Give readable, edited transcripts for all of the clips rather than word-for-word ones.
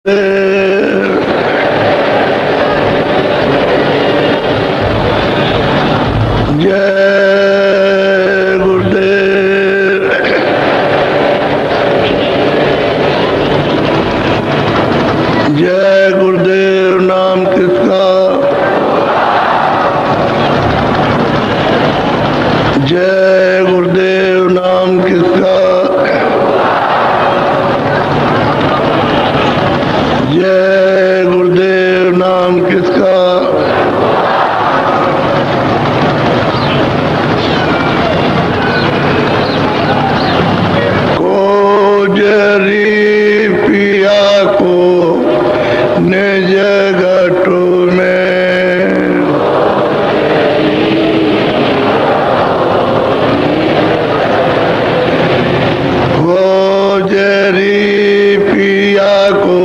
जय गुरुदेव नाम किसका। जय गुरुदेव नाम किसका। जय गुरुदेव नाम किसका। कोजरी पिया को निज घटु में, कोजरी पिया को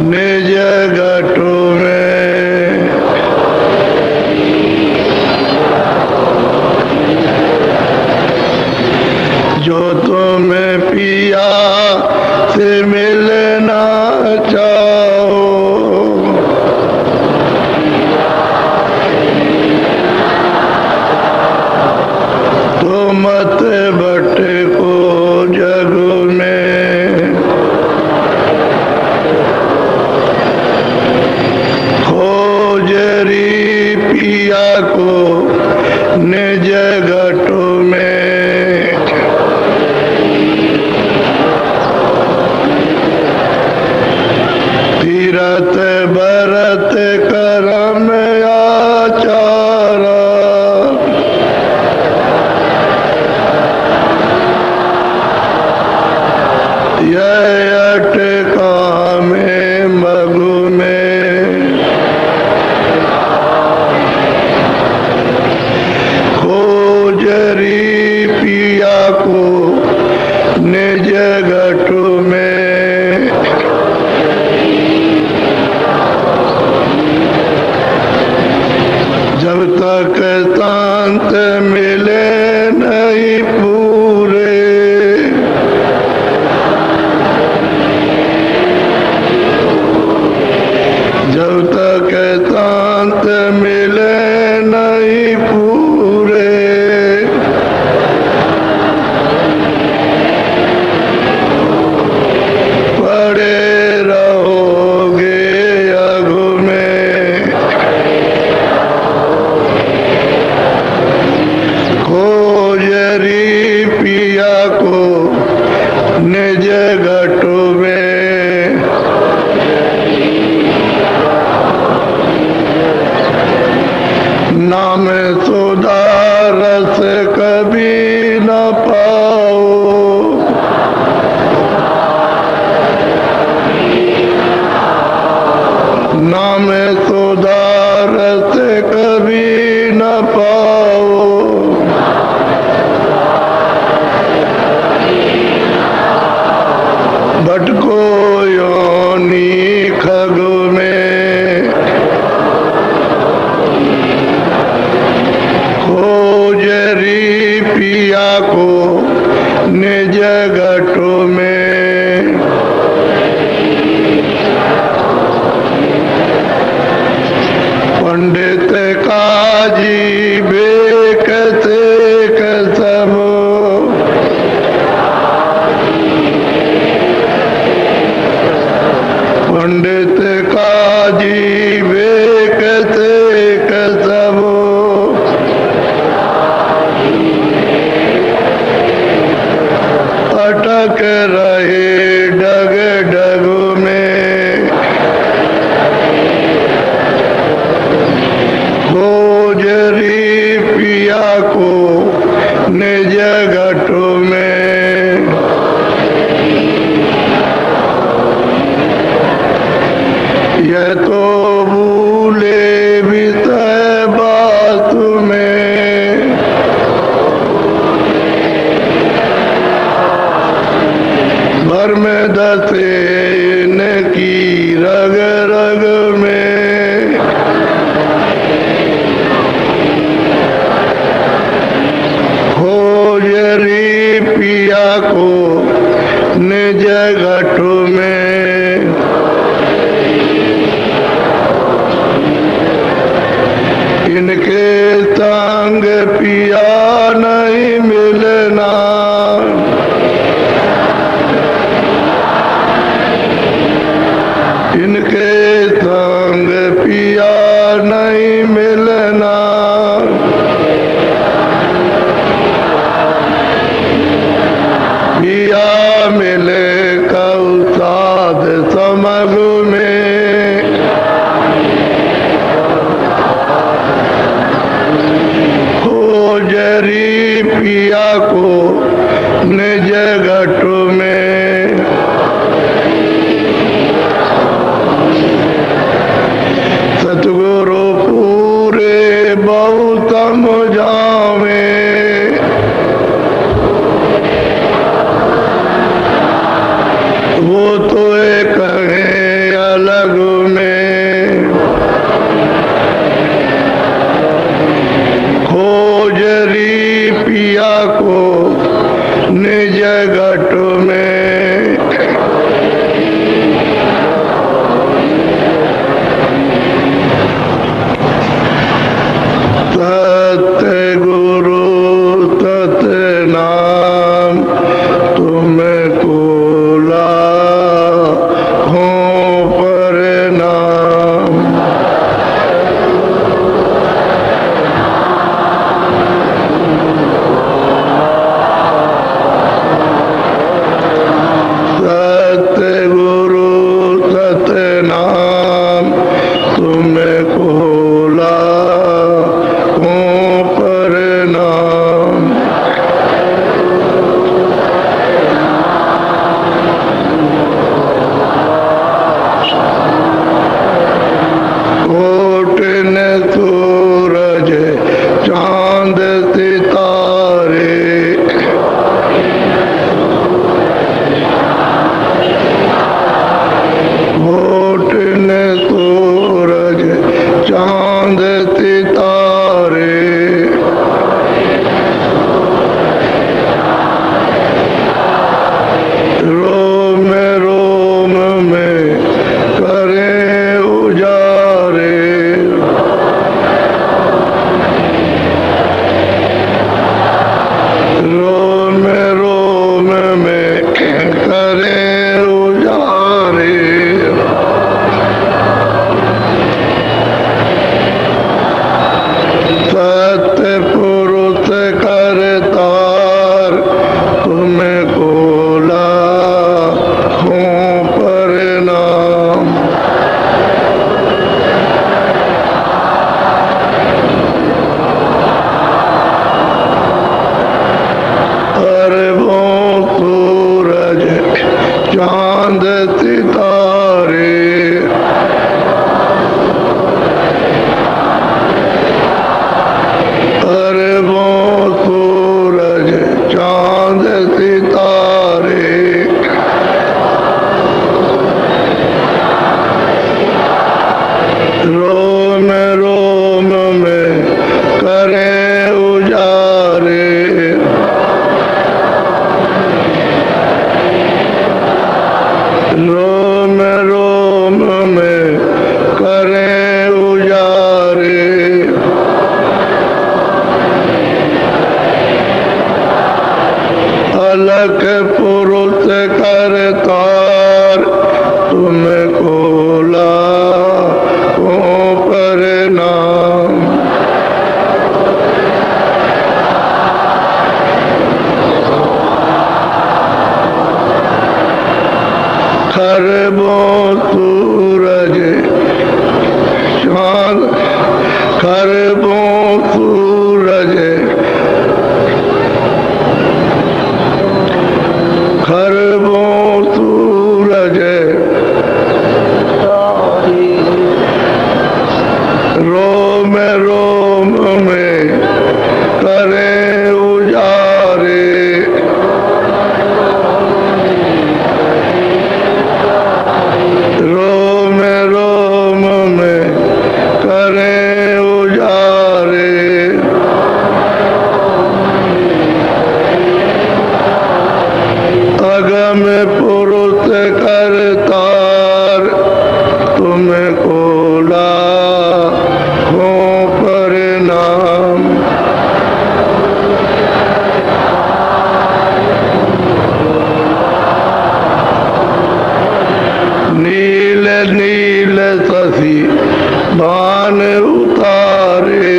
निज घटु में। जो तुम्हें पिया से मिलना चाहो, तो मत भटको जग में। खोजरी पिया को निज घटु में। तीरथ भरत करम आचारा, यह अटका में मगु में। खोजरी पिया को निज घटु में। जब तक शांत मिले नहीं पूरे, जब तक शांत मिले नहीं पूरे, पड़े रहोगे अघु में। खोजरी पिया को निज घटु में। नाम सुधा रस कभी न पाओ, नाम सुधा रस कभी न पाओ। भटको योनि खगु में। खोजरी पिया को निज घटु में। पंडित काजी बेक सेक सब, पंडित काजी बेक सेक सब। अटक रहे डग डगु में। खोजरी पिया को निज घटु में। यह तो भूले विषय बात में, भर्म दसे इनकी रग रग में। खोजरी पिया को निज घटु में। इनके संग पिया नहीं मिलना, पिया मिले कऊ साध समग में, खोजरी पिया को निज घट में, सतगुरु पूरे बहुत समझावे, वो तो एक है अलग में, खोजरी पिया को निज घट में, सत्य गुरु सत्य नाम तुमको लाखों प्रणाम, सत्य गुरु सत्य नाम तुमको लाखों प्रणाम, कोट न सूरज चांद सितारे, कोट न सूरज चांद सितारे, रोम रोम में करें उजारे, रोम रोम में करें उजारे, सत्य पुरुष करतार तुमको लाखों प्रणाम, अरबों सूरज चांद सितारे, अरबों सूरज चांद सितारे, रोम रोम में करें उजारे, रोम रोम में करें उजारे, अलख पुरुष करतार तुमको लाखों प्रणाम, खरबों सूरज चांद, खरबों सूरज, खरबों सूरज, रोम रोम में करें उजारे, रोम रोम में करें उजारे, अगम पुरुष करतार तुमको लाखों प्रणाम, नील नील भान उतारे।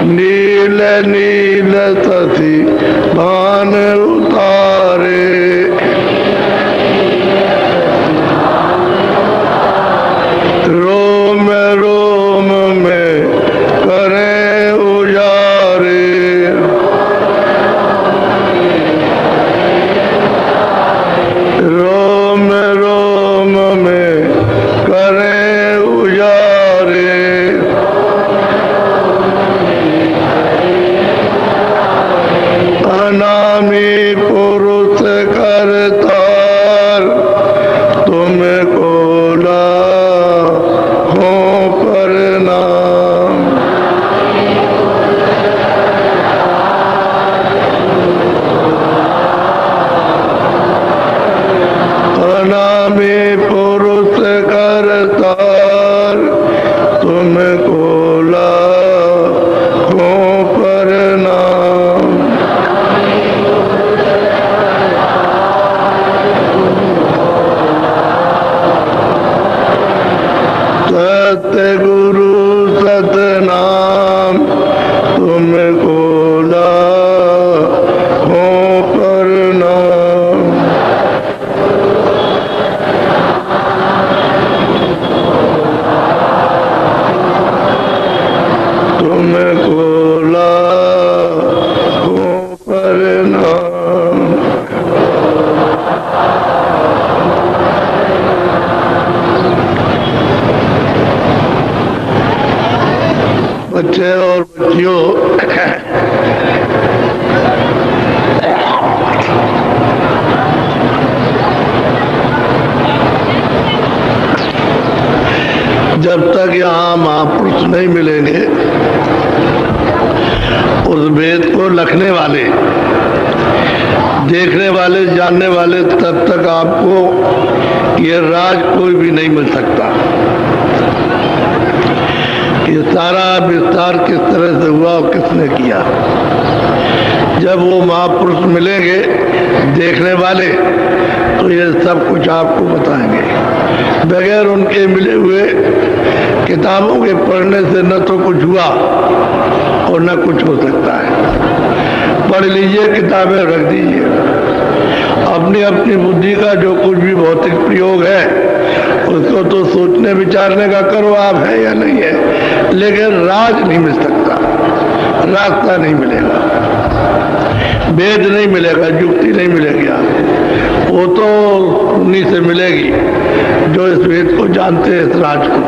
नील नील तसी भान उतारे। रोम रोम में करें उजारे। रोम रोम में करें उजारे। अनामी पुरुष करतार तुमको लाखों प्रणाम। अनामी पुरुष करतार तुमको लाखों प्रणाम। सतगुरु सतनाम तुमको लाखों प्रणाम। तुमको लाखों प्रणाम। बच्चे और बच्चियों, जब तक यहाँ महापुरुष नहीं मिलेंगे, उस वेद को लिखने वाले, देखने वाले, जानने वाले, तब तक आपको ये राज कोई भी नहीं मिल सकता। ये सारा विस्तार किस तरह से हुआ और किसने किया। जब वो महापुरुष मिलेंगे देखने वाले, तो ये सब कुछ आपको बताएंगे। बगैर उनके मिले हुए किताबों के पढ़ने से न तो कुछ हुआ और न कुछ हो सकता है। पढ़ लीजिए, किताबें रख दीजिए। अपनी अपनी बुद्धि का जो कुछ भी भौतिक प्रयोग है उसको तो सोचने विचारने का करो आप, है या नहीं है, लेकिन राज नहीं मिल सकता, रास्ता नहीं मिलेगा, वेद नहीं मिलेगा, युक्ति नहीं मिलेगी आपको। वो तो उन्हीं से मिलेगी जो इस वेद को जानते हैं, इस राज को।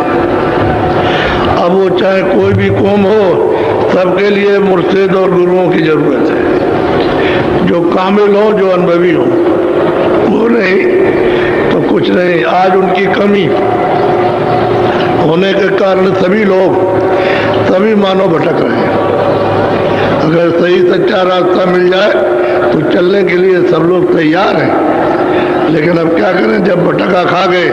अब वो चाहे कोई भी कौम हो, सबके लिए मुर्शिद और गुरुओं की जरूरत है, जो कामिल हो, जो अनुभवी हो। वो नहीं तो कुछ नहीं। आज उनकी कमी होने के कारण सभी लोग, सभी मानव भटक रहे हैं। अगर सही सच्चा रास्ता मिल जाए तो चलने के लिए सब लोग तैयार हैं, लेकिन अब क्या करें, जब भटका खा गए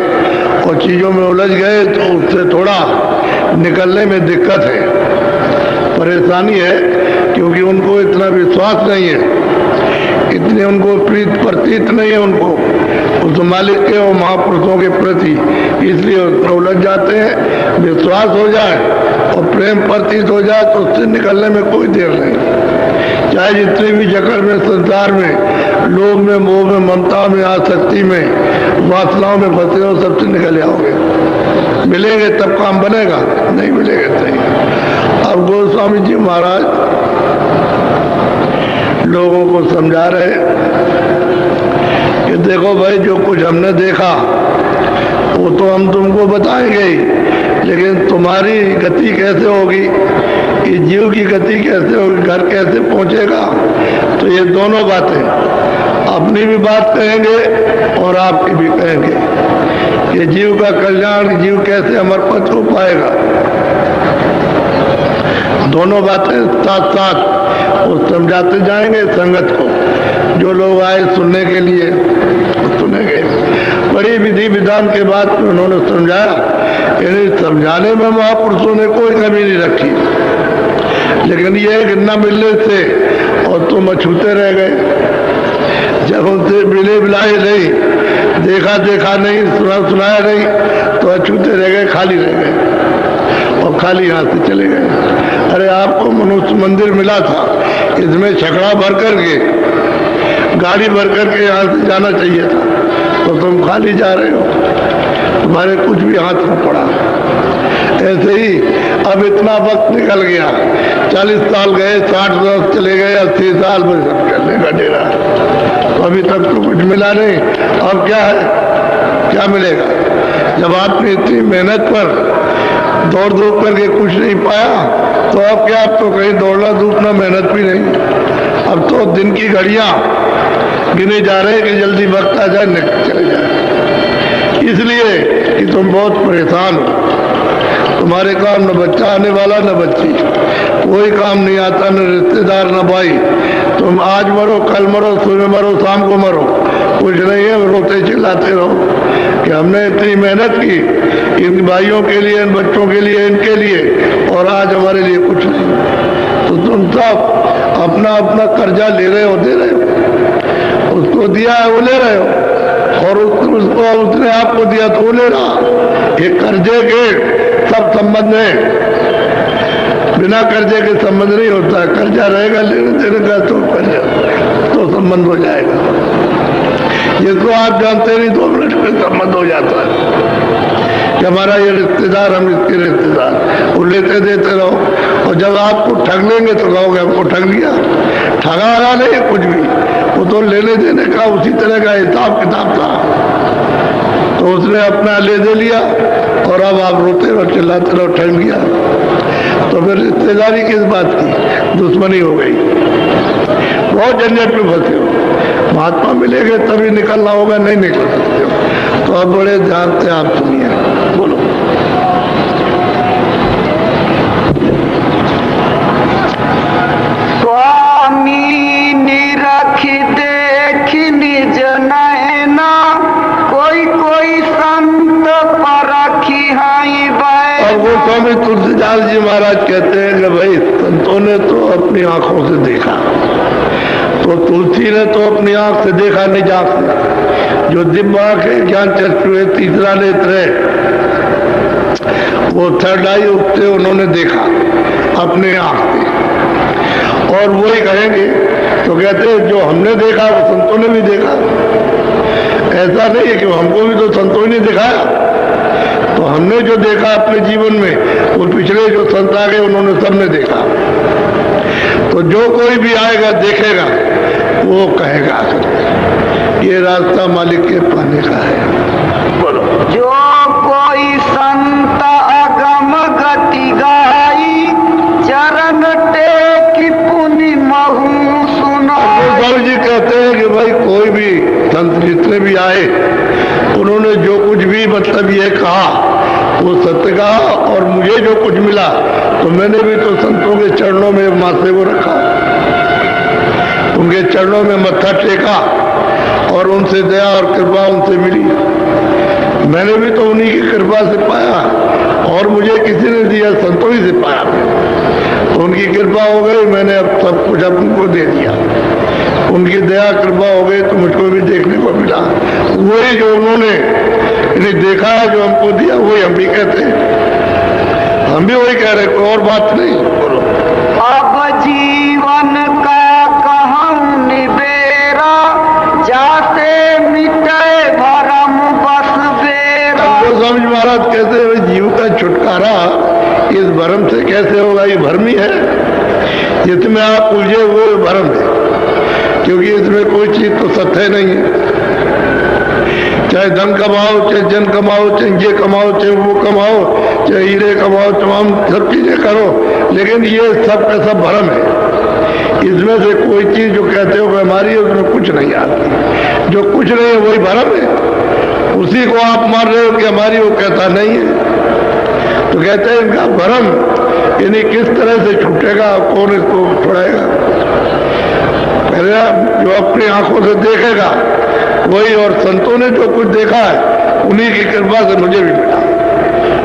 और चीज़ों में उलझ गए तो उससे थोड़ा निकलने में दिक्कत है, परेशानी है, क्योंकि उनको इतना विश्वास नहीं है, इतने उनको प्रीत प्रतीत नहीं है उनको उस मालिक के और महापुरुषों के प्रति, इसलिए उलझ जाते हैं। विश्वास हो जाए और प्रेम प्रतीत हो जाए तो उससे निकलने में कोई देर नहीं। चाहे जितनी भी जकड़ में, संसार में, लोभ में, मोह में, ममता में, आसक्ति में, वासनाओं में फंसे हो, सबसे निकल जाओगे। मिलेंगे तब काम बनेगा, नहीं मिलेगा नहीं। अब गोस्वामी जी महाराज लोगों को समझा रहे कि देखो भाई, जो कुछ हमने देखा वो तो हम तुमको बताएंगे ही, लेकिन तुम्हारी गति कैसे होगी, कि जीव की गति कैसे होगी, घर कैसे पहुंचेगा। तो ये दोनों बातें, अपनी भी बात कहेंगे और आपकी भी कहेंगे। ये जीव का कल्याण, जीव कैसे अमर पद को पाएगा, दोनों बातें साथ साथ वो समझाते जाएंगे संगत को। जो लोग आए सुनने के लिए सुनेंगे। बड़ी विधि विधान के बाद उन्होंने समझाया, यानी समझाने में महापुरुषों ने कोई कमी नहीं रखी, लेकिन ये कि न मिलने से और तुम अछूते रह गए। जब उनसे मिले बिलाए नहीं, देखा देखा नहीं, सुना सुनाया नहीं, तो अछूते रह गए, खाली रह गए और खाली हाथ से चले गए। अरे आपको मनुष्य मंदिर मिला था, इसमें छकड़ा भर करके, गाड़ी भर करके यहाँ से जाना चाहिए था, तो तुम खाली जा रहे हो, तुम्हारे कुछ भी हाथ में पड़ा। ऐसे ही अब इतना वक्त निकल गया, 40 साल गए, 60 साल चले गए, 80 साल में सब चलने का डेरा, तो अभी तक तो कुछ मिला नहीं। अब क्या है, क्या मिलेगा? जब आपने इतनी मेहनत पर दौड़ धूप करके कुछ नहीं पाया, तो अब क्या, अब तो कहीं दौड़ना धूपना मेहनत भी नहीं। अब तो दिन की घड़ियां गिने जा रहे हैं कि जल्दी वक्त आ जाए, निकल चले जाए, इसलिए कि तुम बहुत परेशान हो। तुम्हारे काम न बच्चा आने वाला न बच्ची, कोई काम नहीं आता, न रिश्तेदार न भाई। तुम आज मरो, कल मरो, सुबह मरो, शाम को मरो, कुछ नहीं है, रोते चिल्लाते रहो कि हमने इतनी मेहनत की इन भाइयों के लिए, इन बच्चों के लिए, इनके लिए, और आज हमारे लिए कुछ नहीं। तो तुम सब अपना अपना कर्जा ले रहे हो, दे रहे हो, उसको दिया है वो ले रहे हो, और उसको उसने आपको दिया तो वो ले रहा। ये कर्जे के सब संबंध है, बिना कर्जे के संबंध नहीं होता। कर्जा रहेगा लेने देने का तो कर्जा तो संबंध हो जाएगा, जिसको आप जानते नहीं 2 मिनट में संबंध हो जाता है कि हमारा ये रिश्तेदार, हम इसके रिश्तेदार, वो लेते देते रहो, और जब आपको ठग लेंगे तो कहोगे हमको ठग लिया। ठगा रहा नहीं कुछ भी, वो तो लेने देने का उसी तरह का हिसाब किताब था, तो उसने अपना ले दे लिया, और अब आप रोते रहो, चिल्लाते रहो, ठग लिया। तो फिर रिश्तेदारी किस बात की, दुश्मनी हो गई, बहुत झंझट में फंसे हो। महात्मा मिलेंगे तभी निकलना होगा, नहीं निकल सकते हो। तो अब बड़े ध्यान से आप सुनिए, बोलो। स्वामी निरख देख निज नैना, कोई कोई संत परखी हाई बैठा। और वो स्वामी तुलसीदास जी महाराज कहते हैं कि भाई संतों ने तो अपनी आंखों से देखा, तो तुलसी ने तो अपनी आंख से देखा नहीं, जांख से, जो दिव्य आंख है, ज्ञान चक्षु है, तीसरा नेत्र है, वो थर्ड आई, उससे उन्होंने देखा अपने आंख से। और वही कहेंगे तो कहते हैं जो हमने देखा वो संतों ने भी देखा। ऐसा नहीं है कि हमको भी तो संतों ने दिखाया, तो हमने जो देखा अपने जीवन में, वो पिछले जो संत आ गए उन्होंने सबने देखा। तो जो कोई भी आएगा देखेगा, वो कहेगा ये रास्ता मालिक के पाने का है। बोलो। जो कोई संत अगम गति गाई, चरण टेकी पुनि महु सुनाई। स्वामी जी कहते हैं कि भाई कोई भी संत जितने भी आए, उन्होंने जो कुछ भी मतलब ये कहा वो सत्य कहा, और मुझे जो कुछ मिला तो मैंने भी तो संतों के चरणों में माथे वो रखा, उनके चरणों में मत्था टेका, और उनसे दया और कृपा उनसे मिली। मैंने भी तो उन्हीं की कृपा से पाया, और मुझे किसी ने दिया, संतों ही से पाया। तो उनकी कृपा हो गई, मैंने अब सब कुछ उनको दे दिया। उनकी दया कृपा हो गई तो मुझको भी देखने को मिला। वही जो उन्होंने देखा है, जो हमको दिया, वही हम भी कहते हैं, हम भी वही कह रहे, कोई और बात नहीं। बोलो। अब जीवन का कहूँ निबेरा, जाते मिटे भरम बस बेरा। स्वामी महाराज कहते हैं जीव का छुटकारा इस भरम से कैसे होगा, ये भरम ही है, जिसमें आप उलझे हुए भरम है, क्योंकि इसमें कोई चीज तो सत्य नहीं है। चाहे धन कमाओ, चाहे जन कमाओ, चाहे ये कमाओ, चाहे वो कमाओ, चाहे हीरे कमाओ, तमाम सब चीजें करो, लेकिन ये सब का सब भरम है। इसमें से कोई चीज जो कहते हो कि हमारी है, उसमें कुछ नहीं आती। जो कुछ नहीं है वही भरम है, उसी को आप मान रहे हो कि हमारी, वो कहता नहीं है। तो कहते हैं इनका भरम, यानी किस तरह से छूटेगा, कौन इसको छुड़ाएगा। पहले जो अपनी आंखों से देखेगा वही, और संतों ने जो कुछ देखा है उन्हीं की कृपा से मुझे भी मिला।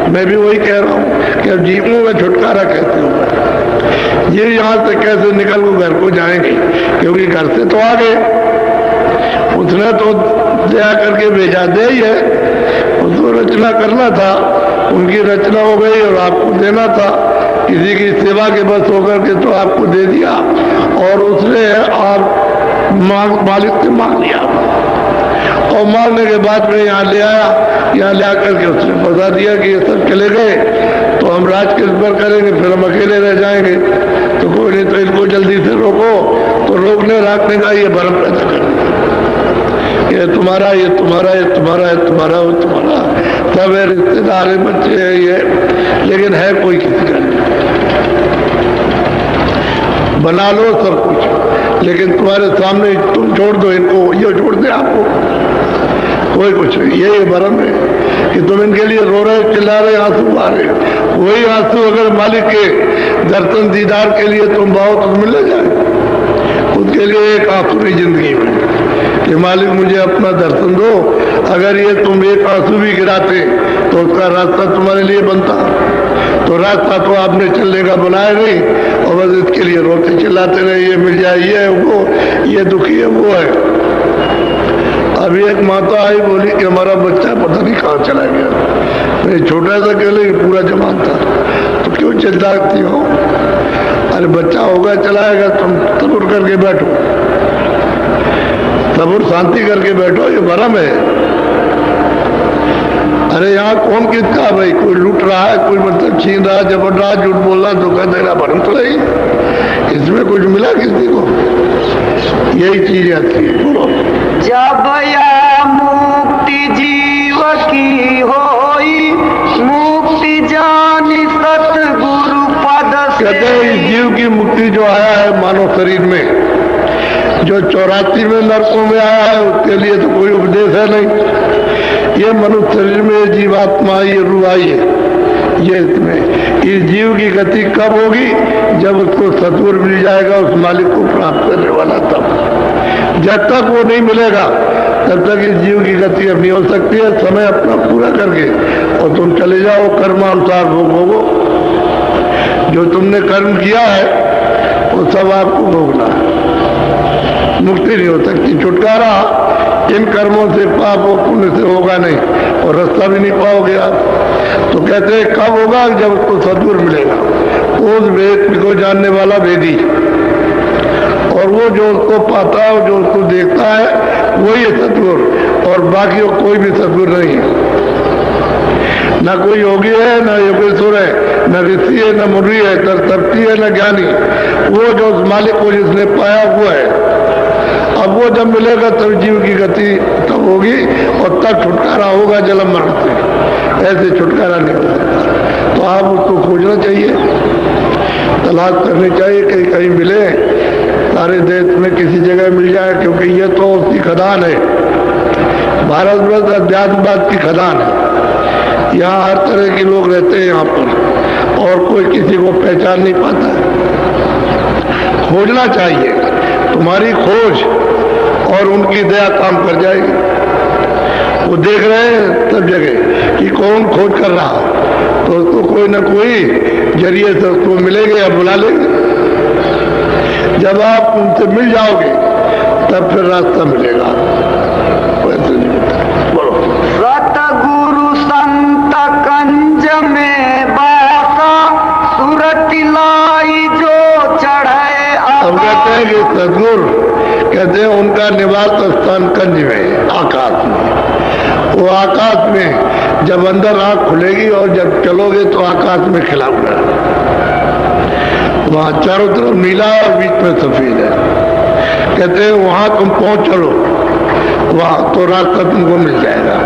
मैं भी वही कह रहा हूँ कि अब जीवों में छुटकारा कैसे होगा, ये यहाँ से कैसे निकल को घर को जाएंगे, क्योंकि घर से तो आ गए, उसने तो दया करके भेजा दे ही है, उसको रचना करना था, उनकी रचना हो गई और आपको देना था। किसी की सेवा के बस होकर के तो आपको दे दिया और उसने आप मालिक से मांग लिया और मांगने के बाद में यहाँ ले आया। यहाँ ले आकर के उसने बता दिया कि ये सब चले गए तो हम राज किस पर करेंगे, फिर हम अकेले रह जाएंगे। तो कोई नहीं, तो इनको जल्दी से रोको। तो रोकने राखने का ये भरम पैदा कर, ये तुम्हारा, ये तुम्हारा, ये तुम्हारा, ये तुम्हारा, वो तुम्हारा, सब है, रिश्तेदार है, बच्चे है, ये, लेकिन है कोई किसी का नहीं। बना लो सब कुछ, लेकिन तुम्हारे सामने तुम छोड़ दो इनको, ये छोड़ दे आपको, कोई कुछ नहीं। ये भरम है कि तुम इनके लिए रो रहे, चिल्ला रहे, आंसू आ रहे। वही आंसू अगर मालिक के दर्शन दीदार के लिए तुम बाहो तो मिल जाए। उसके लिए एक आंसू नहीं जिंदगी में कि मालिक मुझे अपना दर्शन दो। अगर ये तुम एक आंसू भी गिराते तो उसका रास्ता तुम्हारे लिए बनता। तो रास्ता तो आपने चलने का बनाया नहीं और बस इसके लिए रोते चिल्लाते रहे, ये मिल जाए, ये है वो, ये दुखी है, वो है। अभी एक माता आई, बोली कि हमारा बच्चा पता नहीं कहाँ चला गया। मैं छोटा सा कह ले, पूरा जवान था। तो क्यों चिंता करती हो? अरे बच्चा होगा, चलाएगा, तुम सब्र करके बैठो, सब्र शांति करके बैठो, ये भरम है। अरे यहाँ कौन किसका भाई, कोई लूट रहा है, कोई मतलब छीन रहा है, जबर रहा, झूठ बोल रहा, धोखा दे रहा, भरम तो नहीं, इसमें कुछ मिला किसी को? यही चीज आती है। बोलो, जब या मुक्ति जीव की होई, मुक्ति जानी सतगुरु पद से। कहते हैं इस जीव की मुक्ति जो आया है मानव शरीर में, जो 84 में नरकों में आया है, उसके लिए तो कोई उपदेश है नहीं। ये मनुष्य शरीर में जीवात्मा, ये रूह आई है, ये इसमें इस जीव की गति कब होगी? जब उसको सतगुरु मिल जाएगा, उस मालिक को प्राप्त करने वाला। तब जब तक वो नहीं मिलेगा तब तक इस जीव की गति अब नहीं हो सकती है। समय अपना पूरा करके और तुम चले जाओ, कर्मानुसार भोग भोगो। जो तुमने कर्म किया है वो सब आपको भोगना है। मुक्ति नहीं हो सकती, छुटकारा इन कर्मों से, पाप और पुण्य से होगा नहीं और रास्ता भी नहीं पाओगे आप। तो कहते हैं कब होगा? जब उसको सद्गुरु मिलेगा, उस वेद को जानने वाला वेदी, और वो जो उसको पाता है, जो उसको देखता है, वही है सद्गुरु। और बाकी कोई भी सद्गुरु नहीं है, न कोई योगी है, न योगेश्वर है, न ऋषि है, न मुनि है, न तपती है, न ज्ञानी। वो जो उस मालिक को जिसने पाया वो है। अब वो जब मिलेगा तब जीव की गति तब होगी और तब छुटकारा होगा जन्म मरण से। ऐसे छुटकारा नहीं हो सकता। तो आप उसको खोजना चाहिए, तलाश करनी चाहिए, कहीं कहीं मिले, सारे देश में किसी जगह मिल जाए, क्योंकि ये तो उसकी खदान है। भारतवर्ष अध्यात्मवाद की खदान है। यहाँ हर तरह के लोग रहते हैं यहाँ पर और कोई किसी को पहचान नहीं पाता है। खोजना चाहिए, तुम्हारी खोज और उनकी दया काम कर जाएगी। वो देख रहे हैं सब जगह कि कौन खोज कर रहा, तो उसको कोई ना कोई जरिए से उसको मिलेंगे या बुला लेंगे। जब आप उनसे मिल जाओगे तब फिर रास्ता मिलेगा, वैसे नहीं मिलता। बोलो, सतगुरु संत कंज में बासा, सुरति लाई जो चढ़े। हम कहते हैं कि सदगुरु कहते हैं उनका निवास स्थान कंज में, आकाश में। वो आकाश में जब अंदर आंख खुलेगी और जब चलोगे तो आकाश में खिला हुआ है। वहां चारों तरफ नीला और बीच में सफेद है। कहते हैं वहां तुम पहुंच चलो, वहां तो रास्ता तुमको मिल जाएगा।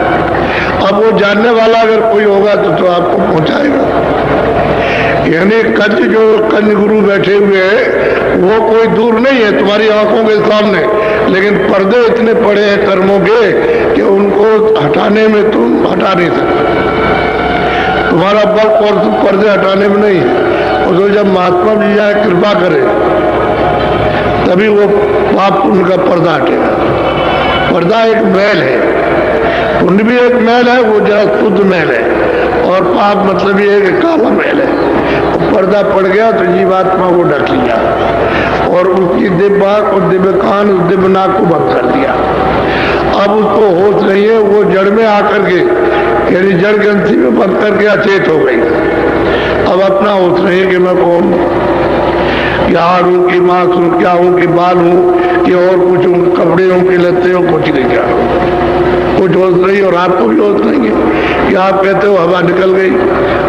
अब वो जानने वाला अगर कोई होगा तो आपको पहुंचाएगा। यानी कंज गुरु बैठे हुए हैं, वो कोई दूर नहीं है, तुम्हारी आंखों के सामने, लेकिन पर्दे इतने पड़े हैं कर्मों के कि उनको हटाने में तुम हटा नहीं सकते। तुम्हारा बल और पर्दे हटाने में नहीं है। और तो जब महात्मा जी जाए कृपा करे तभी वो पाप पुण्य का पर्दा हटेगा। पर्दा एक मैल है, पुण्य भी एक मैल है, वो जरा शुद्ध मैल है, और पाप मतलब ये है काला मैल है। पर्दा पड़ गया तो जीवात्मा को ढक लिया और उसकी दिव्य आंख और दिव्य कान, दिव्य नाक को बंद कर दिया। अब उसको होश नहीं है, वो जड़ में आकर के यानी जड़ ग्रंथि में बंद करके अचेत हो गई। अब अपना होश नहीं है कि मैं कौन हूँ, क्या हार हूँ कि मांस हूँ, क्या हूँ कि बाल हूँ कि और कुछ हूँ, कपड़े हूँ कि लत्ते हूँ, कुछ नहीं क्या कुछ होश नहीं। और आपको भी होश नहीं है कि आप कहते हो हवा निकल गई,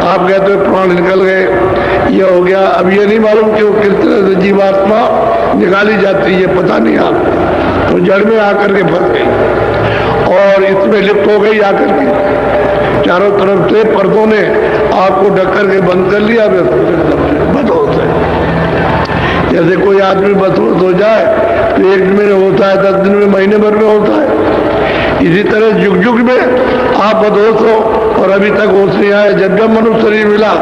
आप कहते हो प्राण निकल गए, ये हो गया। अब ये नहीं मालूम कि वो किस तरह से जीवात्मा निकाली जाती है, पता नहीं आपको। तो जड़ में आकर के फंस गई और इसमें लिप्त हो गई आकर के, चारों तरफ से पर्दों ने आपको ढक करके बंद कर लिया। बदहोश है। जैसे कोई आदमी बदहोश हो जाए तो 1 दिन में होता है, 10 दिन में, महीने भर में होता है। इसी तरह युग युग में आप बदहोश हो और अभी तक होश नहीं आया। जब जब मनुष्य शरीर मिला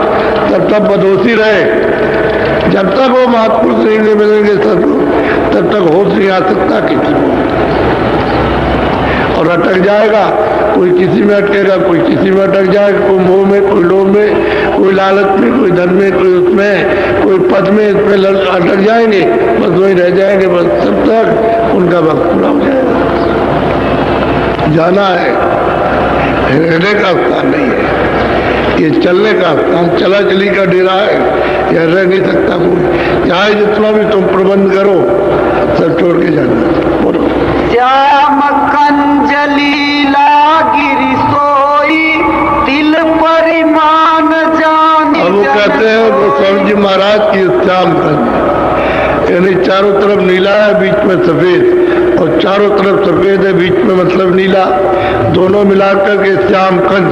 तब तब बदहोशी रहे। जब तक वो महापुरुष नहीं मिलेंगे तब तक होश नहीं आ सकता किसी को, और अटक जाएगा। कोई किसी में अटकेगा, कोई किसी में अटक जाएगा, कोई मोह में, कोई लोभ में, कोई लालच में, कोई धन में, कोई उसमें, कोई पद में, इसमें अटक जाएंगे, बस वही रह जाएंगे। बस तब तक उनका वक्त पूरा हो जाएगा। जाना है, रहने का स्थान नहीं है, ये चलने का स्थान, चला चली का डेरा है, यह रह नहीं सकता कोई। चाहे जितना भी तुम प्रबंध करो, सब छोड़ के जाना। बोलो श्याम कंजलीला गिरि सोई, तिल परिमाण जान। अब वो कहते हैं गोस्वामी जी महाराज की श्याम कंज, यानी चारों तरफ नीला है, बीच में सफेद, और चारों तरफ सफेद है, बीच में मतलब नीला, दोनों मिलाकर के श्याम कंज।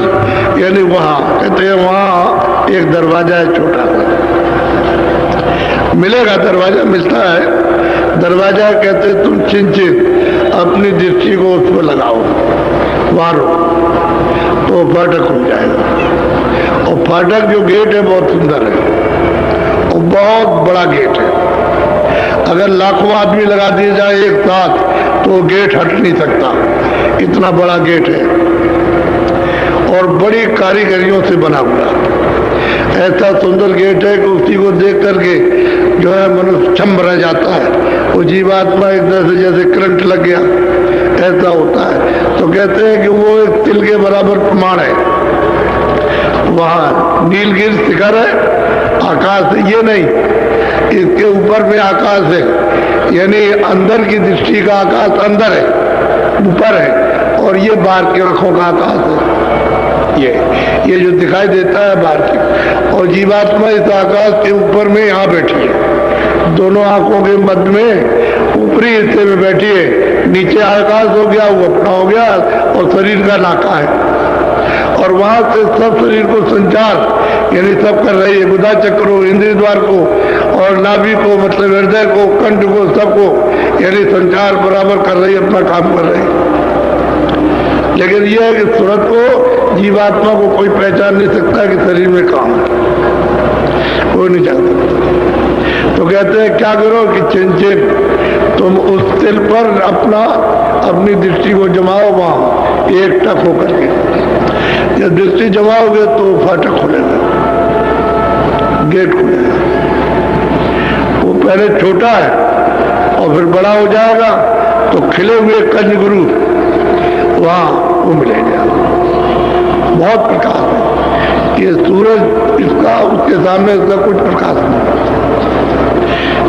यानी वहाँ कहते हैं वहाँ एक दरवाजा है छोटा सा, मिलेगा दरवाजा, मिलता है दरवाजा। कहते तुम चिंचित अपनी दृष्टि को उस पर लगाओ, मारो तो फाटक हो जाएगा। और फाटक जो गेट है बहुत सुंदर है और बहुत बड़ा गेट है। अगर लाखों आदमी लगा दिए जाए एक साथ तो गेट हट नहीं सकता, इतना बड़ा गेट है और बड़ी कारीगरियों से बना हुआ। ऐसा सुंदर गेट है कि उसी को देख करके जो है मनुष्य छम्ब रह जाता है। वो जीवात्मा एक तरह से जैसे करंट लग गया ऐसा होता है। तो कहते हैं कि वो एक तिल के बराबर प्रमाण है। वहाँ नीलगिरि शिखर है, आकाश है, ये नहीं, इसके ऊपर में आकाश है, यानी अंदर की दृष्टि का आकाश अंदर है, ऊपर है, और ये बाहर की आंखों का आकाश है। ये जो दिखाई देता है बाहर की, और जीवात्मा इस आकाश के ऊपर में यहाँ बैठी है, दोनों आंखों के मध्य में ऊपरी हिस्से में बैठी है। नीचे आकाश हो गया, वो अपना हो गया, और शरीर का नाका है, और वहां से सब शरीर को संचार यानी सब कर रही है। गुदा चक्र को, इंद्रिय द्वार को, और नाभि को मतलब हृदय को, कंठ को, सबको यानी संचार बराबर कर रही है, अपना काम कर रही है। लेकिन यह है कि सूरत को, जीवात्मा को कोई पहचान नहीं सकता कि शरीर में काम है, कोई नहीं जानता। तो कहते हैं क्या करो कि चिंचित तुम उस तिल पर अपनी दृष्टि को जमाओ, वहां एक टक होकर के। जब दृष्टि जमाओगे तो फाटक खुलेगा, गेट खुलेगा। वो पहले छोटा है और फिर बड़ा हो जाएगा, तो खिले हुए कंज गुरु वहां वो मिलेगा। बहुत प्रकाश है, ये सूरज इसका उसके सामने इसका कुछ प्रकाश नहीं।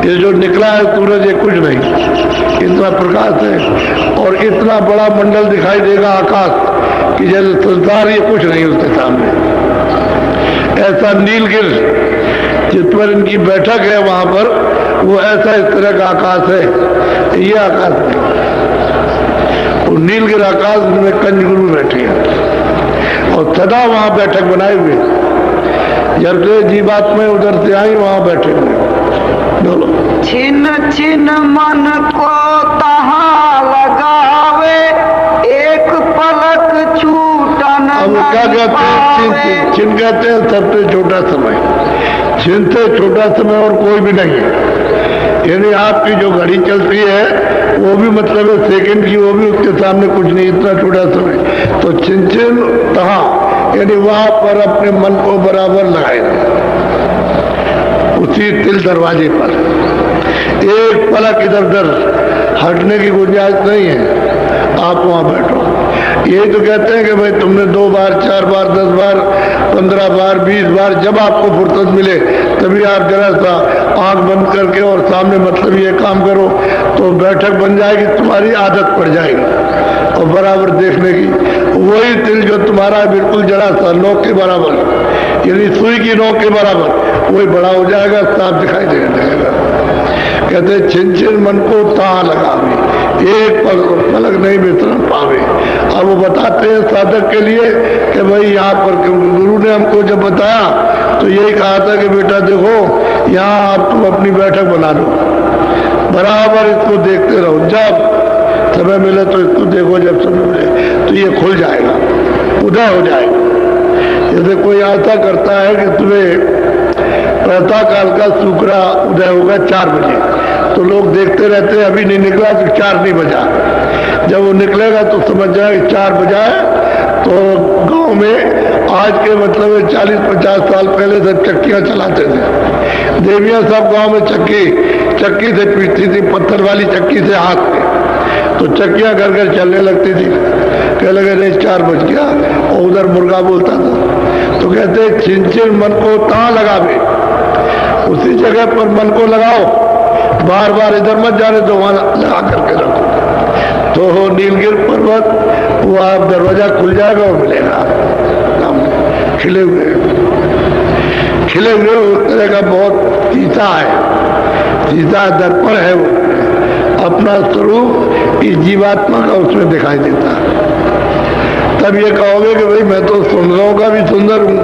ये जो निकला है सूरज ये कुछ नहीं, इतना प्रकाश है और इतना बड़ा मंडल दिखाई देगा आकाश कि जैसे संसार ये कुछ नहीं उसके सामने। ऐसा नीलगिरि जिस पर इनकी बैठक है वहां पर, वो ऐसा इस तरह का आकाश है, ये आकाश नहीं। वो नीलगिरि आकाश में कंज गुरु बैठे हैं और सदा वहां बैठक बनाए हुए, जब से जीवात्मा उधर से आई वहां बैठे हुए। बोलो छिन छिन मन को तहाँ लगावे, एक पलक छूटन अब क्या कहते हैं? छिन कहते हैं सबसे छोटा समय। छिन से छोटा समय और कोई भी नहीं है। यानी आपकी जो घड़ी चलती है वो भी मतलब है सेकंड की, वो भी उसके सामने कुछ नहीं, इतना छोटा समय। तो छिन छिन तहाँ यानी वहां पर अपने मन को बराबर लगाए, उसी तिल दरवाजे पर एक पलक इधर उधर हटने की गुंजाइश नहीं है। आप वहाँ बैठो। यही तो कहते हैं कि भाई तुमने 2 बार 4 बार 10 बार 15 बार 20 बार जब आपको फुर्सत मिले तभी आप जरा सा आंख बंद करके और सामने मतलब ये काम करो तो बैठक बन जाएगी, तुम्हारी आदत पड़ जाएगी और बराबर देखने की। वही तिल जो तुम्हारा है बिल्कुल जरा सा नोक के बराबर, यानी सुई की नोक के बराबर, वही बड़ा हो जाएगा, साफ दिखाई देने लगेगा। कहते छिन छिन मन को तां लगावे, एक पलक नहीं विसरण पावे। अब वो बताते हैं साधक के लिए कि भाई यहाँ पर, क्योंकि गुरु ने हमको जब बताया तो यही कहा था कि बेटा देखो यहाँ आप तुम अपनी बैठक बना लो, बराबर इसको देखते रहो, जब समय मिले तो इसको देखो, जब समय मिले तो ये खुल जाएगा, उदय हो जाएगा। जैसे कोई आशा करता है कि तुम्हें प्रातः काल का शुक्रा उदय होगा 4 बजे, तो लोग देखते रहते हैं, अभी नहीं निकला तो 4 नहीं बजा। जब वो निकलेगा तो समझ जाए 4 बजा है। तो गांव में आज के मतलब 40-50 साल पहले सब चक्कियां चलाते थे, देवियां सब गांव में चक्की से पीटती थी, पत्थर वाली चक्की से हाथ में, तो चक्कियां घर घर चलने लगती थी। कह लगे नहीं 4 बज गया, और उधर मुर्गा बोलता था। तो कहते छिन छिन मन को तां लगावे, उसी जगह पर मन को लगाओ, बार बार इधर मत जाने दो, वहां लगा करके रखो। तो हो नीलगिर पर्वत, वो आप दरवाजा खुल जाएगा और मिलेगा खिले हुए उस तरह का बहुत सीता है, सीता दर्पण है, वो अपना स्वरूप इस जीवात्मा का उसमें दिखाई देता है। तब ये कहोगे कि भाई मैं तो सुंदरों का भी सुंदर हूँ,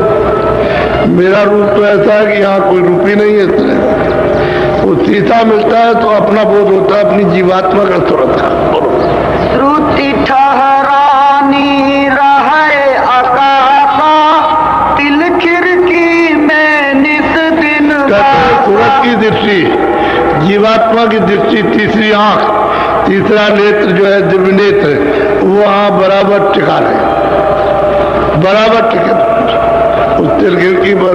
मेरा रूप तो ऐसा है कि यहाँ कोई रूप ही नहीं है। इस तरह वो सीता मिलता है तो अपना बोध होता है, अपनी जीवात्मा का स्वरूप का। श्रुति ठहरानी रहे आकाशा, तिल खिड़की में नित दिन। सूरत की दृष्टि, जीवात्मा की दृष्टि, तीसरी आंख, तीसरा नेत्र जो है दिव्य नेत्र, वो वहां बराबर टिका रहे, बराबर टिके उस तिल खिड़की पर।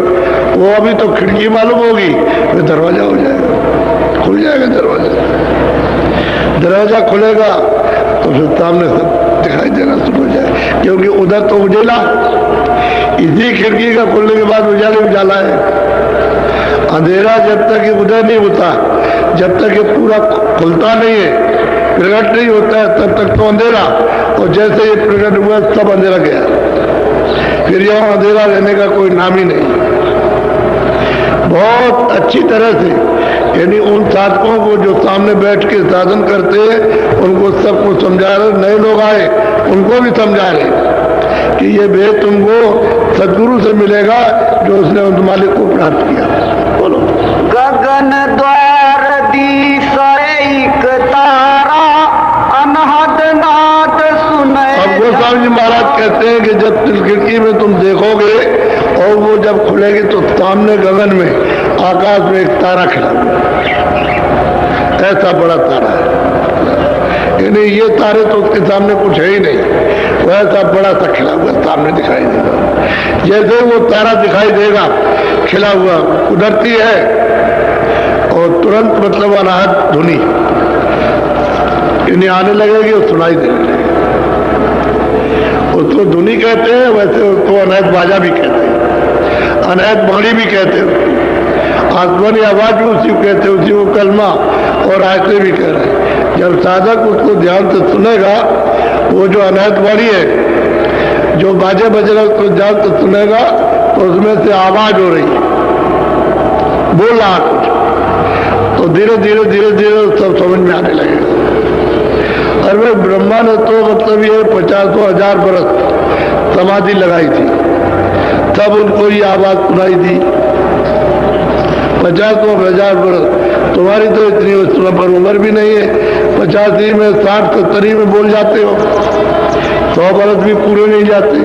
वो अभी तो खिड़की मालूम होगी, फिर दरवाजा हो जाएगा, खुल जाएगा दरवाजा। दरवाजा खुलेगा तो फिर सामने सब दिखाई देना शुरू हो जाए, क्योंकि उधर तो उजेला, इसी खिड़की का खुलने के बाद उजाले उजाला है। अंधेरा जब तक ये उदय नहीं होता, जब तक ये पूरा खुलता नहीं है, प्रकट नहीं होता है, तब तक तो अंधेरा, और जैसे ये प्रकट हुआ सब अंधेरा गया, फिर यहाँ अंधेरा रहने का कोई नाम ही नहीं। बहुत अच्छी तरह से, यानी उन साधकों को जो सामने बैठ के साधन करते हैं उनको सबको समझा रहे, नए लोग आए उनको भी समझा रहे कि ये भेद तुमको सदगुरु से मिलेगा जो उसने उन मालिक को प्राप्त किया। बोलो। गगन द्वार दीस एक तारा, अनहद नाद सुने। अब गोस्वामी जी महाराज कहते हैं कि जब तिल खिड़की में तुम देखोगे और वो जब खुलेगी तो सामने गगन में, आकाश में एक तारा खिला हुआ, ऐसा बड़ा तारा है, यानी ये तारे तो उसके सामने कुछ है ही नहीं, वो ऐसा बड़ा सा खिला हुआ सामने दिखाई देगा। जैसे वो तारा दिखाई देगा खिला हुआ, उधरती है और तुरंत मतलब अनाहत धुनी इन्हें आने लगेगी और सुनाई देने लगेगी। उसको धुनी कहते हैं, वैसे उसको अनहद बाजा भी कहते हैं, अनहद बाणी भी कहते हैं, आसमानी आवाज भी उसी को कहते हैं, उसी को कलमा और आयते भी कह रहे हैं। जब साधक उसको ध्यान से सुनेगा, वो जो अनहद बाणी है, जो बाजे बज रहा है उसको ध्यान से सुनेगा तो उसमें से आवाज हो रही है, बोल रहा कुछ, तो धीरे धीरे धीरे धीरे सब समझ में आने लगेगा। अरे ब्रह्मा ने तो मतलब ये 50,000 बरस समाधि लगाई थी, तब उनको ये आवाज सुनाई थी। 50,000 बरस, तुम्हारी तो इतनी पर उम्र भी नहीं है, 85 में 60-70 में बोल जाते हो, 100 बरस भी पूरे नहीं जाते।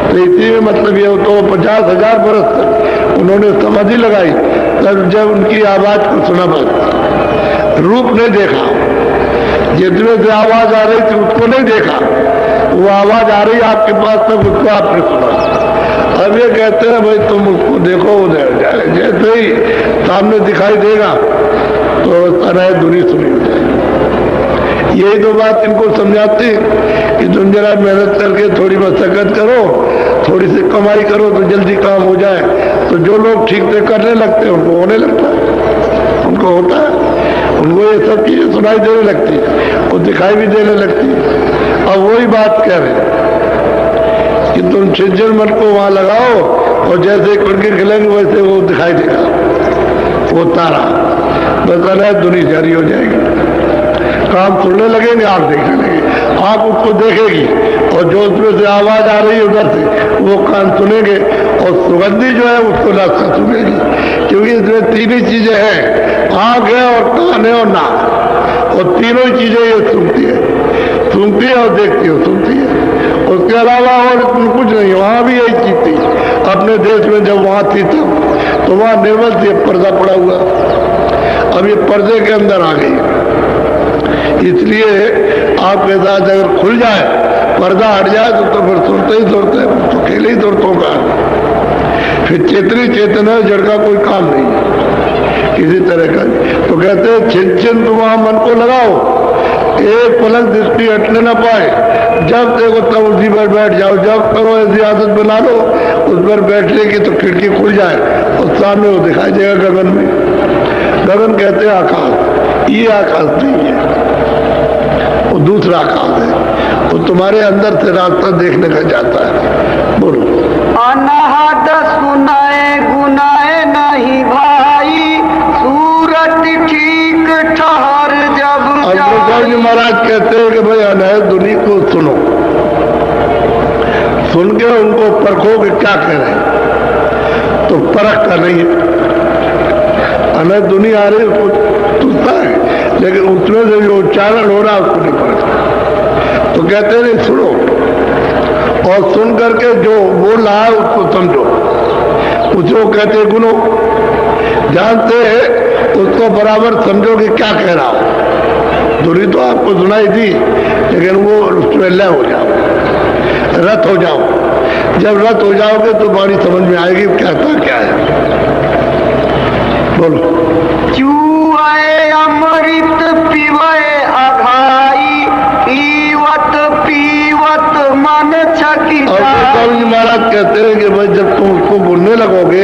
तो इसी में मतलब ये तो 50,000 बरस तक उन्होंने समाधि लगाई, तब जब उनकी आवाज को सुना, बस रूप नहीं देखा, जितने से आवाज आ रही थी उसको नहीं देखा, वो आवाज आ रही आपके पास तक, उसको आपने सुना। अब ये कहते हैं भाई तुम उसको देखो, उधर जाए, जैसे ही सामने दिखाई देगा तो तरह धुनी सुनी हो जाए। यही तो बात इनको समझाती कि तुम जरा मेहनत करके थोड़ी मशक्कत करो, थोड़ी सी कमाई करो तो जल्दी काम हो जाए। तो जो लोग ठीक से करने लगते हैं उनको होने लगता है, उनको होता है, उनको ये सब चीजें सुनाई देने लगती है और दिखाई भी देने लगती है। अब वही बात कह रहे हैं कि तुम छिज्जर मन को वहां लगाओ और जैसे कुड़के खिलेंगे वैसे वो दिखाई देगा, वो तारा बस अलग दुनिया जारी हो जाएगी। काम सुनने लगेंगे, आंख देखने लगे, आंख उसको देखेगी और जो उसमें से आवाज आ रही है उधर से वो कान सुनेंगे और सुगंधी जो है उसको नाक सुनेगी, क्योंकि इसमें तीन ही चीजें हैं, आंख है और कान है और नाक, और तीनों ही चीजें ये सुनती है और देखती है, सुनती है। उसके अलावा और कुछ नहीं। वहां भी यही चीज थी अपने देश में, जब वहां थी तब तो वहां निर्मल से पर्दा पड़ा हुआ, अब ये पर्दे के अंदर आ गई। इसलिए आपके साथ अगर खुल जाए, पर्दा हट जाए तो फिर सुनते ही सुनते, तो अकेले ही सुनतों का, फिर चेतनी चेतना जड़ का कोई काम नहीं है किसी तरह का। तो कहते हैं छिन छिन तुम वहां मन को लगाओ, एक पलक दृष्टि हटने ना पाए, जब देखो तब उसी पर बैठ जाओ। जब करो ऐसी आदत बना लो उस पर बैठने की तो खिड़की खुल जाए और सामने वो दिखाई देगा गगन में। गगन कहते हैं आकाश, ये आकाश नहीं है, वो दूसरा आकाश है, वो तुम्हारे अंदर से रास्ता देखने का जाता है। बोलो। अनहद सुनाए गुनाए नहीं भाई, सूरत ठीक ठहर जब जी महाराज कहते हैं कि भाई अनहद दुनिया को सुनो, सुन के उनको परखो कि क्या कह रहे हैं, तो परख का नहीं है। अनहद दुनिया आ रही उसको तुझता है, लेकिन उसमें से जो उच्चारण हो रहा है उसको नहीं परखता। तो कहते नहीं, सुनो और सुन करके जो बोल रहा है उसको समझो, उसको कहते गुनो, जानते हैं उसको बराबर समझो कि क्या कह रहा हो। दूरी तो आपको सुनाई थी, लेकिन वो उसमें लय हो जाओ, रत हो जाओ। जब रत हो जाओगे तो बाणी समझ में आएगी कहता क्या है। बोलो। चूए अमृत पीवे अघाई, पीवत पीवत मन छकी। महाराज कहते हैं कि भाई जब तुम उसको बोलने लगोगे,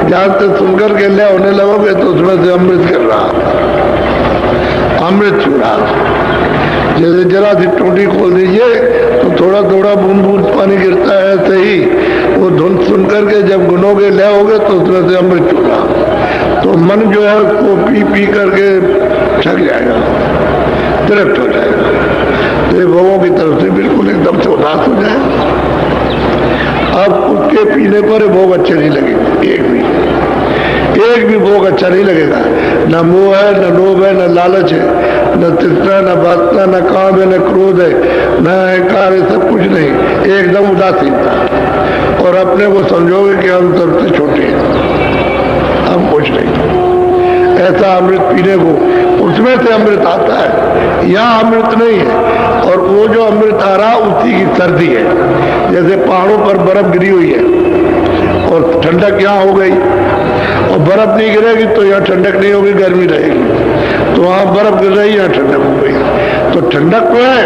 जहां से सुनकर के लय होने लगोगे तो उसमें से अमृत कर रहा, अमृत छू रहा। जैसे जरा सी टूटी खोल दीजिए तो थोड़ा थोड़ा बूंद बूंद पानी गिरता है, ऐसे ही वो धुन सुन करके जब गुनोगे लय होगे तो उसमें से अमृत छू रहा। तो मन जो है उसको पी पी करके थक जाएगा, तृप्त हो जाएगा, तो भवों की तरफ से बिल्कुल एकदम से उदास हो जाए। अब उसके पीने पर भोग अच्छे नहीं लगेंगे, एक भी भोग अच्छा नहीं लगेगा। न मोह है, न लोभ है, न लालच है, न तृष्णा, न वासना, न काम है, न क्रोध है, न अहंकार है, सब कुछ नहीं, एकदम उदासीनता। और अपने को समझोगे कि हम सबसे छोटे हैं, हम कुछ नहीं। ऐसा अमृत पीने को, उसमें से अमृत आता है, यहाँ अमृत नहीं है। और वो जो अमृत आ रहा उसी की सर्दी है, जैसे पहाड़ों पर बर्फ गिरी हुई है और ठंडक यहाँ हो गई, और बर्फ नहीं गिरेगी तो यहाँ ठंडक नहीं होगी, गर्मी रहेगी। तो वहाँ बर्फ गिर रही है, यहाँ ठंडक हो गई। तो ठंडक तो है,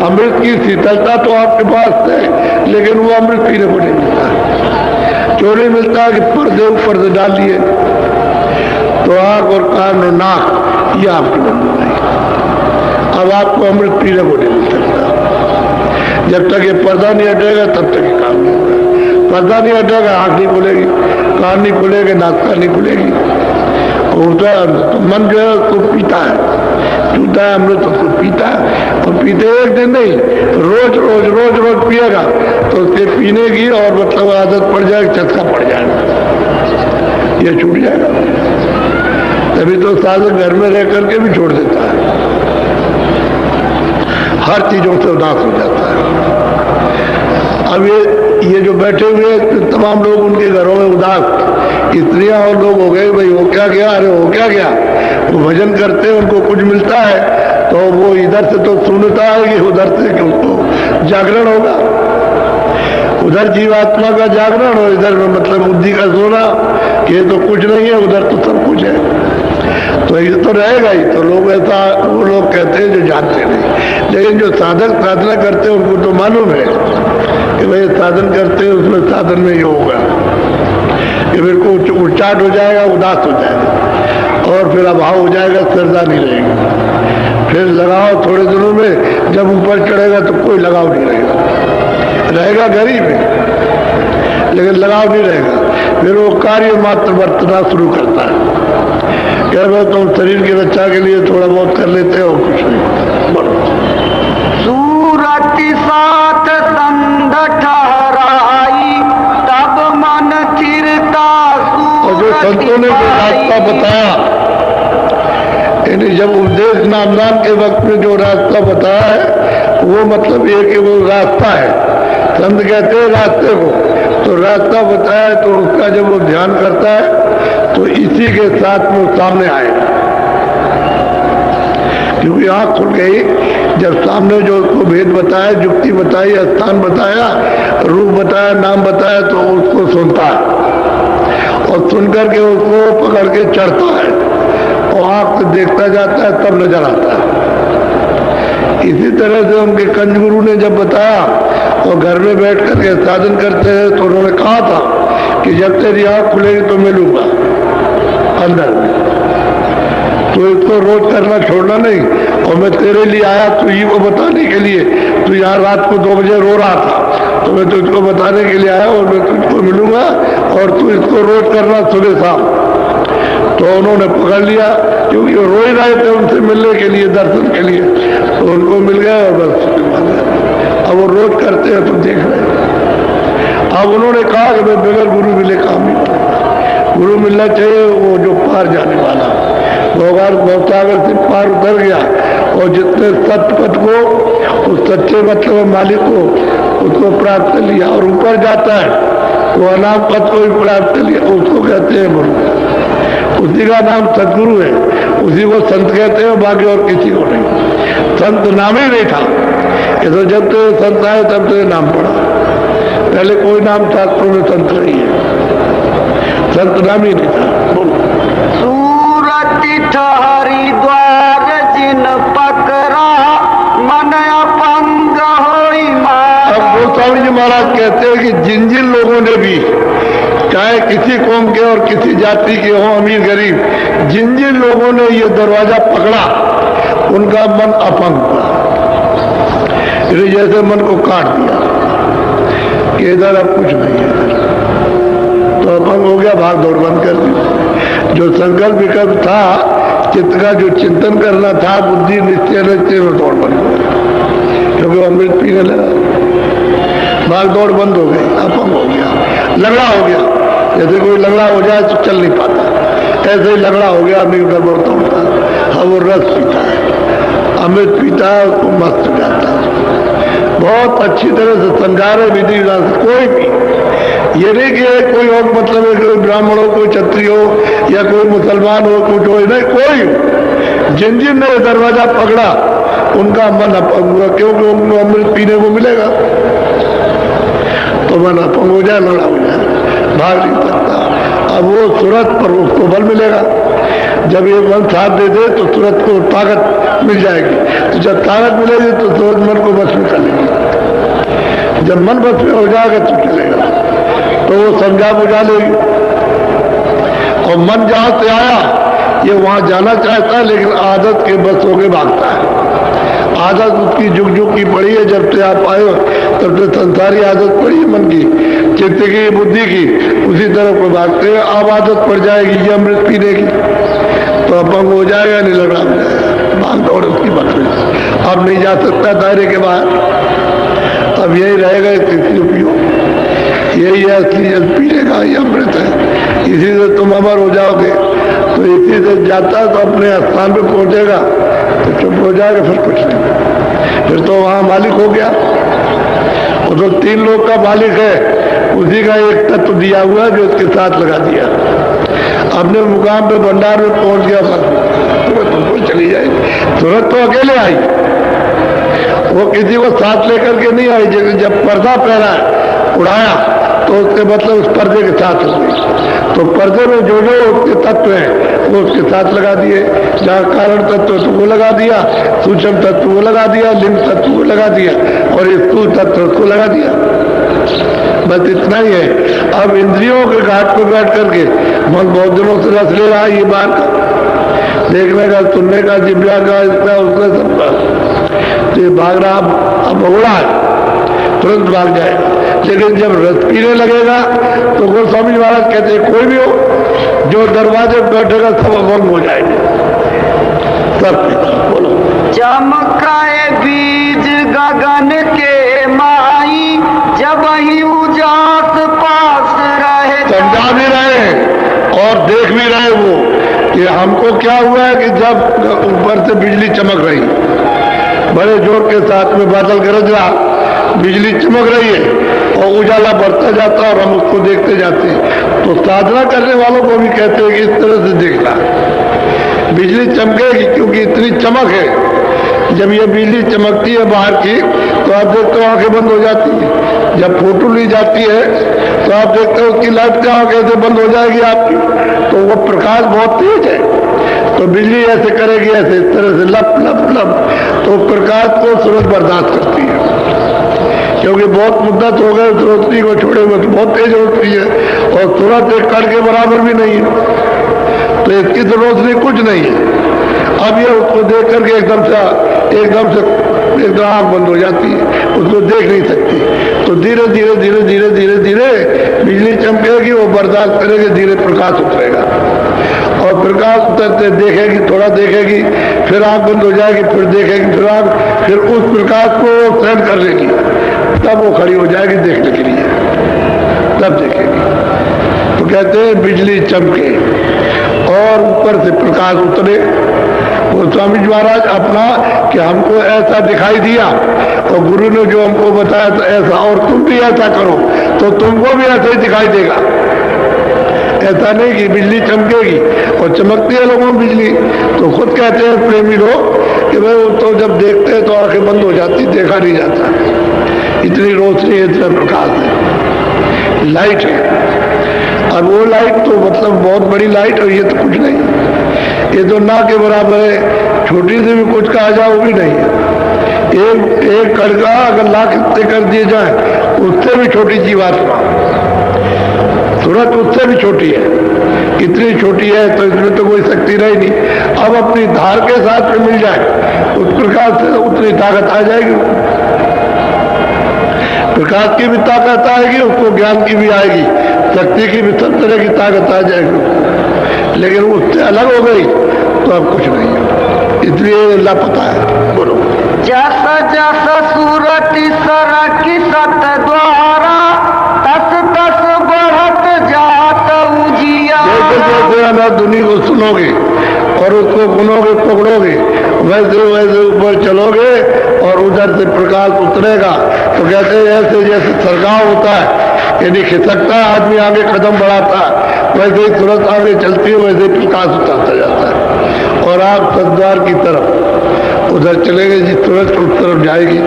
अमृत की शीतलता तो आपके पास है, लेकिन वो अमृत पीने को नहीं मिलता। क्यों नहीं मिलता कि पर्दे ऊपर से डाल दिए, तो आंख और कान और नाक ये आपकी बंद हो गई। अब आपको अमृत पीने को नहीं मिल सकता। जब तक ये पर्दा नहीं हटेगा तब तक ये काम नहीं होगा। पर्दा नहीं हटेगा, आंख नहीं खुलेगी, कान नहीं खुलेगी, नाक नहीं खुलेगी। तो मन जो है उसको पीता है, पीता है अमृत, उसको पीता है। और पीते एक दिन नहीं, रोज रोज रोज रोज पिएगा तो उसके पीने की और मतलब आदत पड़ जाएगी, चस्का पड़ जाएगा, ये छूट जाएगा। तभी तो साधक घर में रह करके भी छोड़ देता है, हर चीजों से उदास हो जाता है। अब ये जो बैठे हुए तमाम लोग उनके घरों में उदास, स्त्रियां और लोग हो गए, भाई हो क्या गया, अरे हो क्या गया। वो भजन करते हैं, उनको कुछ मिलता है तो वो इधर से तो सुनता है कि उधर से कि उसको जागरण होगा, उधर जीवात्मा का जागरण और इधर में मतलब बुद्धि का सोना, कि ये तो कुछ नहीं है, उधर तो सब कुछ है। तो ये तो रहेगा ही। तो लोग ऐसा वो लोग कहते हैं जो जानते नहीं, लेकिन जो साधक साधना करते हैं उनको तो मालूम है कि भाई साधन करते हैं उसमें साधन में ये होगा कि फिर को उच्चाट हो जाएगा, उदास हो जाएगा और फिर अभाव हो जाएगा, श्रद्धा नहीं रहेगी। फिर लगाव थोड़े दिनों में जब ऊपर चढ़ेगा तो कोई लगाव नहीं रहेगा गरीब है लेकिन लगाव नहीं रहेगा। फिर वो कार्य मात्र बरतना शुरू करता है, कह रहे तुम शरीर की रक्षा के लिए थोड़ा बहुत कर लेते हो, कुछ नहीं। बोलो। सूरत साथ संग ठहराई तब मन चिरता और जो संतों ने जो रास्ता बताया, यानी जब उपदेश नामदान के वक्त में जो रास्ता बताया है वो मतलब ये कि वो रास्ता है। संत कहते हैं रास्ते को, तो रास्ता बताया तो उसका जब वो ध्यान करता है तो इसी के साथ वो सामने आएगा, क्योंकि आँख खुल गई जब सामने जो उसको भेद बताया, जुक्ति बताई, स्थान बताया, रूप बताया, नाम बताया, तो उसको सुनता है और सुनकर के उसको पकड़ के चढ़ता है और आँख से देखता जाता है, तब नजर आता है। इसी तरह से उनके कंज गुरु ने जब बताया और घर में बैठ करके साधन करते हैं तो उन्होंने कहा था कि जब तेरी आँख खुलेगी तो मिलूंगा अंदर में, तो इसको रोज करना छोड़ना नहीं। और मैं तेरे लिए आया तुझी को बताने के लिए, तू यहाँ रात को 2 बजे रो रहा था तो मैं तुझको बताने के लिए आया और मैं तुझको मिलूंगा और तू इसको रोज करना सुबह शाम। तो उन्होंने पकड़ लिया, क्योंकि वो रो ही रहे थे उनसे मिलने के लिए, दर्शन के लिए, तो उनको मिल गया और बस अब वो रोज करते हैं तो देख रहे हैं। अब उन्होंने कहा कि मैं बगैर गुरु मिले काम नहीं करूँगा, गुरु मिलना चाहिए वो जो पार जाने वाला, भवसागर से पार उतर गया और जितने सत्य पथ को उस सच्चे मतलब मालिक को उसको प्राप्त कर लिया और ऊपर जाता है वो अनाम पथ को भी प्राप्त कर लिया, उसको कहते हैं गुरु। उसी का नाम सदगुरु है, उसी को संत कहते हैं, बाकी और किसी को नहीं। संत नाम ही नहीं था, ये तो जब तो संत आए तब तो नाम पड़ा, पहले कोई नाम शास्त्रों में संत नहीं है, संत नाम ही नहीं था। सूरत हरिद्वार जिन पकड़ा मन अपंग होई मारा। अब गोस्वामी जी महाराज कहते हैं कि जिन जिन लोगों ने भी, चाहे किसी कौम के और किसी जाति के हों, अमीर गरीब, जिन जिन लोगों ने ये दरवाजा पकड़ा उनका मन अपंग हुआ, जैसे मन को काट दिया कि इधर अब कुछ नहीं है, तो अपंग हो गया, भाग दौड़ बंद कर दी। जो संकल्प विकल्प था, चित्त का जो चिंतन करना था, बुद्धि निश्चय निश्चय में दौड़ बंद हो गया, क्योंकि वो अमृत पीने लगा, भाग दौड़ बंद हो गई, अपंग हो गया, लगड़ा हो गया। जैसे कोई लगड़ा हो जाए तो चल नहीं पाता, ऐसे ही लगड़ा हो गया, अमीर गड़बड़ तोड़ता है। अब वो रस पीता है, अमृत पीता है, उसको मस्त हो जाता है। बहुत अच्छी तरह से समझा रहे विधि विधान से। कोई भी ये नहीं कि कोई और मतलब है, कोई ब्राह्मण हो, कोई क्षत्रिय हो या कोई मुसलमान हो, कुछ हो, नहीं, कोई हो, जिन जिन ने दरवाजा पकड़ा उनका मन अपंग हुआ, क्योंकि उनको अमृत पीने को मिलेगा, तो मन अपंग हो जाए, लड़ा हो जाए, भाग नहीं सकता। अब वो तुरंत पर उसको बल मिलेगा, जब ये मन साथ दे दे तो तुरंत को ताकत मिल जाएगी, तो जब ताकत मिलेगी तो तुरंत मन को बस में कर लेगी, जब मन बस में हो जाएगा तो चलेगा, तो वो समझा बुझा लेगी। और मन जहां से आया ये वहां जाना चाहता है, लेकिन आदत के बस होके भागता है। आदत उसकी जुग जुग की पड़ी है, जब से आप आए हो तब से संसारी आदत पड़ी है मन की, चित्त की, बुद्धि की, उसी तरफ को भागते हैं। अब आदत पड़ जाएगी ये अमृत पीने की, तो अपंग हो जाएगा, नहीं लगा भाग दौड़ उसकी बात में, अब नहीं जा सकता दायरे के बाहर। अब यही रहेगा, इसलिए पियो, यही है असली जल पीने का, ये अमृत है, इसी से तुम अमर हो जाओगे। तो इसी से जाता तो अपने स्थान पे पहुंचेगा तो चुप हो जाएगा, फिर कुछ नहीं, फिर तो वहां मालिक हो गया। वो तो 3 लोग का मालिक है, उसी का एक तत्व दिया हुआ है जो उसके साथ लगा दिया, अपने मुकाम पे भंडार में पहुंच गया, तुरंत तुमको चली जाएगी, तुरंत तो अकेले आई, वो किसी को साथ लेकर के नहीं आई। जब पर्दा पहना है उड़ाया तो उसके मतलब उस पर्दे के साथ हो गई। तो पर्दे में जो जो उसके तत्व हैं वो उसके साथ लगा दिए। जहाँ कारण तत्व तो वो लगा दिया, सूक्ष्म तत्व वो लगा दिया, लिंग तत्व वो लगा दिया और स्थूल तत्व उसको लगा दिया। बस इतना ही है। अब इंद्रियों के घाट पर बैठ करके मन बहुत दिनों से रस ले रहा है, ये बात का देखने का, सुनने का, जिब्या का, इसका उसका सबका, तो ये भाग रहा अब भगोड़ा है, तुरंत भाग जाएगा। लेकिन जब रस पीने लगेगा तो गोस्वामी महाराज कहते हैं कोई भी हो जो दरवाजे पर बैठेगा सब अभंग हो जाएंगे, सब। बोलो। चमकाए बीज गगन के माई, जब ही उजास पास रहे। समझा भी रहे और देख भी रहे वो कि हमको क्या हुआ है कि जब ऊपर से बिजली चमक रही, बड़े जोर के साथ में बादल गरज रहा, बिजली चमक रही है और उजाला बढ़ता जाता और हम उसको देखते जाते हैं। तो साधना करने वालों को भी कहते हैं कि इस तरह से देखना, बिजली चमकेगी क्योंकि इतनी चमक है। जब ये बिजली चमकती है बाहर की तो आप देखते हो आंखें बंद हो जाती है। जब फोटो ली जाती है तो आप देखते हो उसकी लाइट क्या कैसे बंद हो जाएगी आपकी, तो वो प्रकाश बहुत तेज है। तो बिजली ऐसे करेगी, ऐसे इस तरह से लप लप लप, तो प्रकाश को सूरज बर्दाश्त करती है क्योंकि बहुत मुद्दत हो गए रोशनी को छोड़े हुए, तो बहुत तेज रोशनी है और सूरज एक कण के बराबर भी नहीं है, तो इसकी तो रोशनी कुछ नहीं है। अब ये उसको देख करके एकदम से आँख बंद हो जाती है, उसको देख नहीं सकती। तो धीरे धीरे धीरे धीरे धीरे धीरे बिजली चमकेगी, वो बर्दाश्त करेगी, धीरे प्रकाश उतरेगा और प्रकाश उतरते देखेगी, थोड़ा देखेगी, फिर आँख बंद हो जाएगी, फिर देखेगी, फिर आँख, फिर उस प्रकाश को सहन कर लेगी, तब वो खड़ी हो जाएगी देखने के लिए, तब देखेगी। तो कहते हैं बिजली चमके और ऊपर से प्रकाश उतरे। गोस्वामी जी महाराज अपना कि हमको ऐसा दिखाई दिया और गुरु ने जो हमको बताया तो ऐसा, और तुम भी ऐसा करो तो तुमको भी ऐसा ही दिखाई देगा। ऐसा नहीं कि बिजली चमकेगी और चमकती है लोगों में बिजली, तो खुद कहते हैं प्रेमी लोग कि भाई तो जब देखते हैं तो आंखें बंद हो जाती, देखा नहीं जाता, इतनी रोशनी है, इतना प्रकाश है, लाइट है। अब वो लाइट तो मतलब बहुत बड़ी लाइट और ये तो कुछ नहीं, ये तो ना के बराबर है, छोटी से भी कुछ कहा जाए वो भी नहीं है। एक कड़का अगर लाख हिस्से कर दिए जाए उससे भी छोटी जीवात्मा, सूरत उससे भी छोटी है, इतनी छोटी है तो इसमें तो कोई शक्ति रही नहीं। अब अपनी धार के साथ में मिल जाए उस प्रकाश से उतनी ताकत आ जाएगी, प्रकाश की भी ताकत आएगी, उसको ज्ञान की भी आएगी, शक्ति की भी सब तरह की ताकत आ जाएगी। लेकिन उससे अलग हो गई तो अब कुछ नहीं है, इसलिए लापता है। बोलो। जस जस सूरत सरक सत द्वारा, तस तस बढ़त जात उजिया। जैसे जैसे अनाथ धुनी को सुनोगे और उसको गुनोगे पकड़ोगे, वैसे वैसे ऊपर चलोगे और उधर से प्रकाश उतरेगा। तो कहते हैं ऐसे जैसे सरगाव होता है, यानी खिसकता है आदमी आगे कदम बढ़ाता है, वैसे ही तुरंत आगे चलती है, वैसे ही प्रकाश उतरता जाता है और आप सद्वार की तरफ उधर चलेंगे, जिस तुरंत उस तरफ जाएगी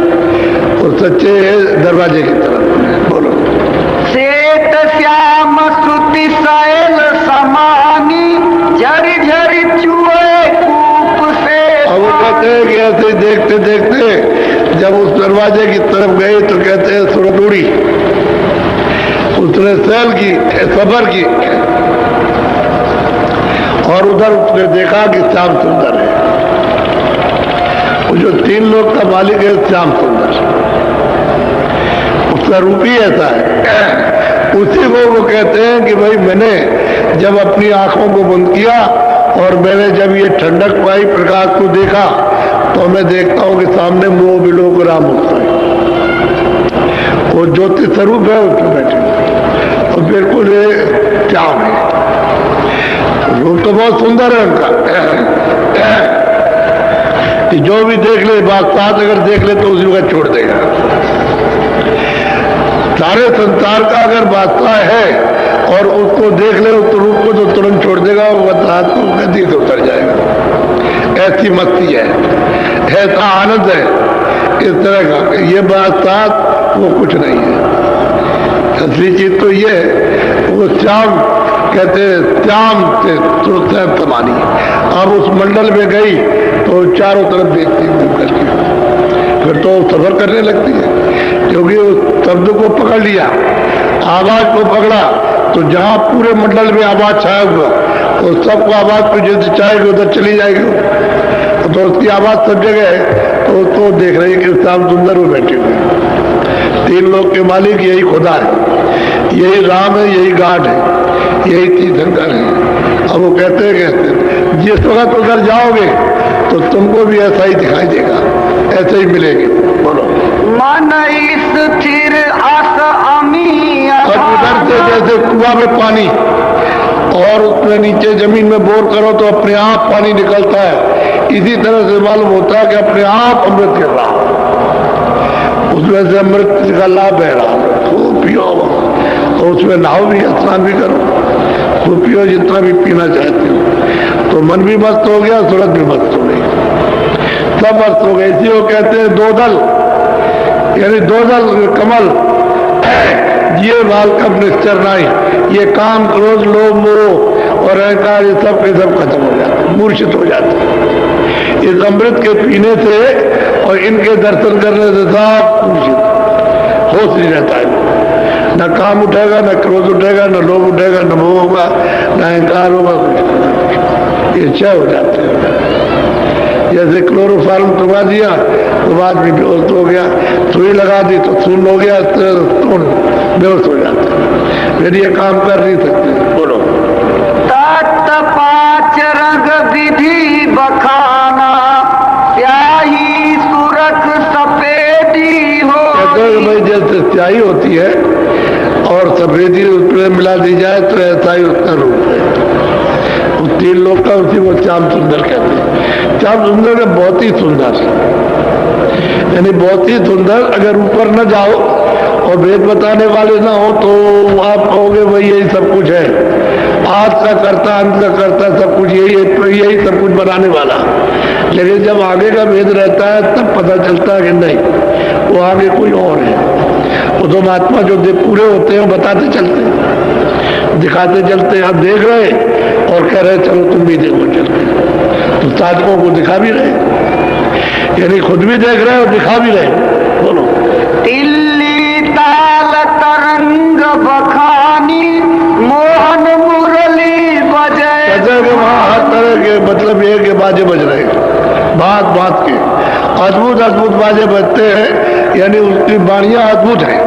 और सच्चे दरवाजे की तरफ। बोलो। श्वेत श्याम श्रुति शैल समानी, झरी झरी चुए कूप से। अब वो कहते हैं कि ऐसे देखते देखते जब उस दरवाजे की तरफ गए तो कहते हैं सूरत उड़ी, उसने सैल की, सफर की और उधर उसने देखा कि श्याम सुंदर है। वो जो 3 लोग का मालिक है श्याम सुंदर, उसका रूप ही ऐसा है। उसी को वो कहते हैं कि भाई मैंने जब अपनी आंखों को बंद किया और मैंने जब ये ठंडक पाई, प्रकाश को देखा, तो मैं देखता हूं कि सामने मोह विलोक राम होता है, वो ज्योति स्वरूप है उसमें बैठे और बिल्कुल ये श्याम है। रूप तो बहुत सुंदर है उनका, कि जो भी देख ले, बादशाह अगर देख ले तो उसी वक्त छोड़ देगा। सारे संसार का अगर बादशाह है और उसको देख ले उस रूप को तो तुरंत छोड़ देगा और बादशाह को नदी से उतर जाएगा। ऐसी मस्ती है, ऐसा आनंद है इस तरह का। ये बादशाह वो कुछ नहीं है, असली चीज तो ये है, वो श्याम कहते श्याम से तमानी। अब उस मंडल में गई तो चारों तरफ देखती घूम करके, फिर तो सफर करने लगती है, क्योंकि उस शब्द को पकड़ लिया, आवाज को पकड़ा, तो जहां पूरे मंडल में आवाज छाया हुआ तो सबको आवाज को जिधर चाहेगी उधर चली जाएगी। तो उसकी आवाज सब जगह है, तो देख रही कि श्याम सुंदर में बैठे हुए। तीन लोग के मालिक यही खुदा है, यही राम है, यही गाड है, यही तीर्थंकर है। अब वो कहते जिस वक्त उधर जाओगे तो तुमको भी ऐसा ही दिखाई देगा, ऐसे ही मिलेंगे। बोलो मन स्थिर आस अमी। अब उधर से जैसे कुआं में पानी और उसमें नीचे जमीन में बोर करो तो अपने आप पानी निकलता है, इसी तरह से मालूम होता है कि अपने आप अमृत गिर रहा, उसमें से अमृत का लाभ बह रहा, खूब पियो और उसमें नहाओ भी, स्नान भी करो, खूब पियो जितना भी पीना चाहते हो। तो मन भी मस्त हो गया, सूरत भी मस्त हो गई, सब मस्त हो गए। इसी को कहते हैं दो दल, यानी दो दल कमल ये बाल कब निश्चर नहीं, ये काम क्रोध लोभ मोह और अहंकार ये सब के सब खत्म हो जाते, मूर्छित हो जाते इस अमृत के पीने से और इनके दर्शन करने से सब मूर्छित, होश नहीं रहता है, न काम उठेगा, न क्रोध उठेगा, न लोभ उठेगा, न मोह होगा, न अहंकार होगा, ये क्षय हो जाते हैं। जैसे क्लोरोफार्म टुका दिया तो बाद में बेहोश हो गया, सुई लगा दी तो सुन हो गया, तो बेहोश हो जाते हैं, फिर ये काम कर नहीं सकते। बोलो तत् पांच रंग विधि बखाना, स्याही सुरख सफेदी हो। कहते हैं भाई जैसे स्याही होती है और सफेदी उसमें मिला दी जाए तो ऐसा ही उसका रूप है। उस तीन लोग का उसी को श्याम सुंदर कहते हैं। श्याम सुंदर है बहुत ही सुंदर, यानी बहुत ही सुंदर। अगर ऊपर न जाओ और वेद बताने वाले ना हो तो आप कहोगे भाई यही सब कुछ है, आज का करता अंत का करता सब कुछ यही है, यही सब कुछ बनाने वाला। लेकिन जब आगे का भेद रहता है तब पता चलता है कि नहीं, वो आगे कोई और है। वो तो महात्मा जो पूरे होते हैं बताते चलते हैं, दिखाते चलते हैं। आप देख रहे और कह रहे चलो तुम भी देखो चलते, तो साधकों को दिखा भी रहे, यानी खुद भी देख रहे और दिखा भी रहे। बोलो दिल्ली ताल तरंग बखानी, मोहन मुरली बजे। कहते कि वहाँ हर तरह के, मतलब ये कि बाजे बज रहे, बात बात के अद्भुत अद्भुत बाजे बजते हैं, यानी उसकी बाणियां अद्भुत है,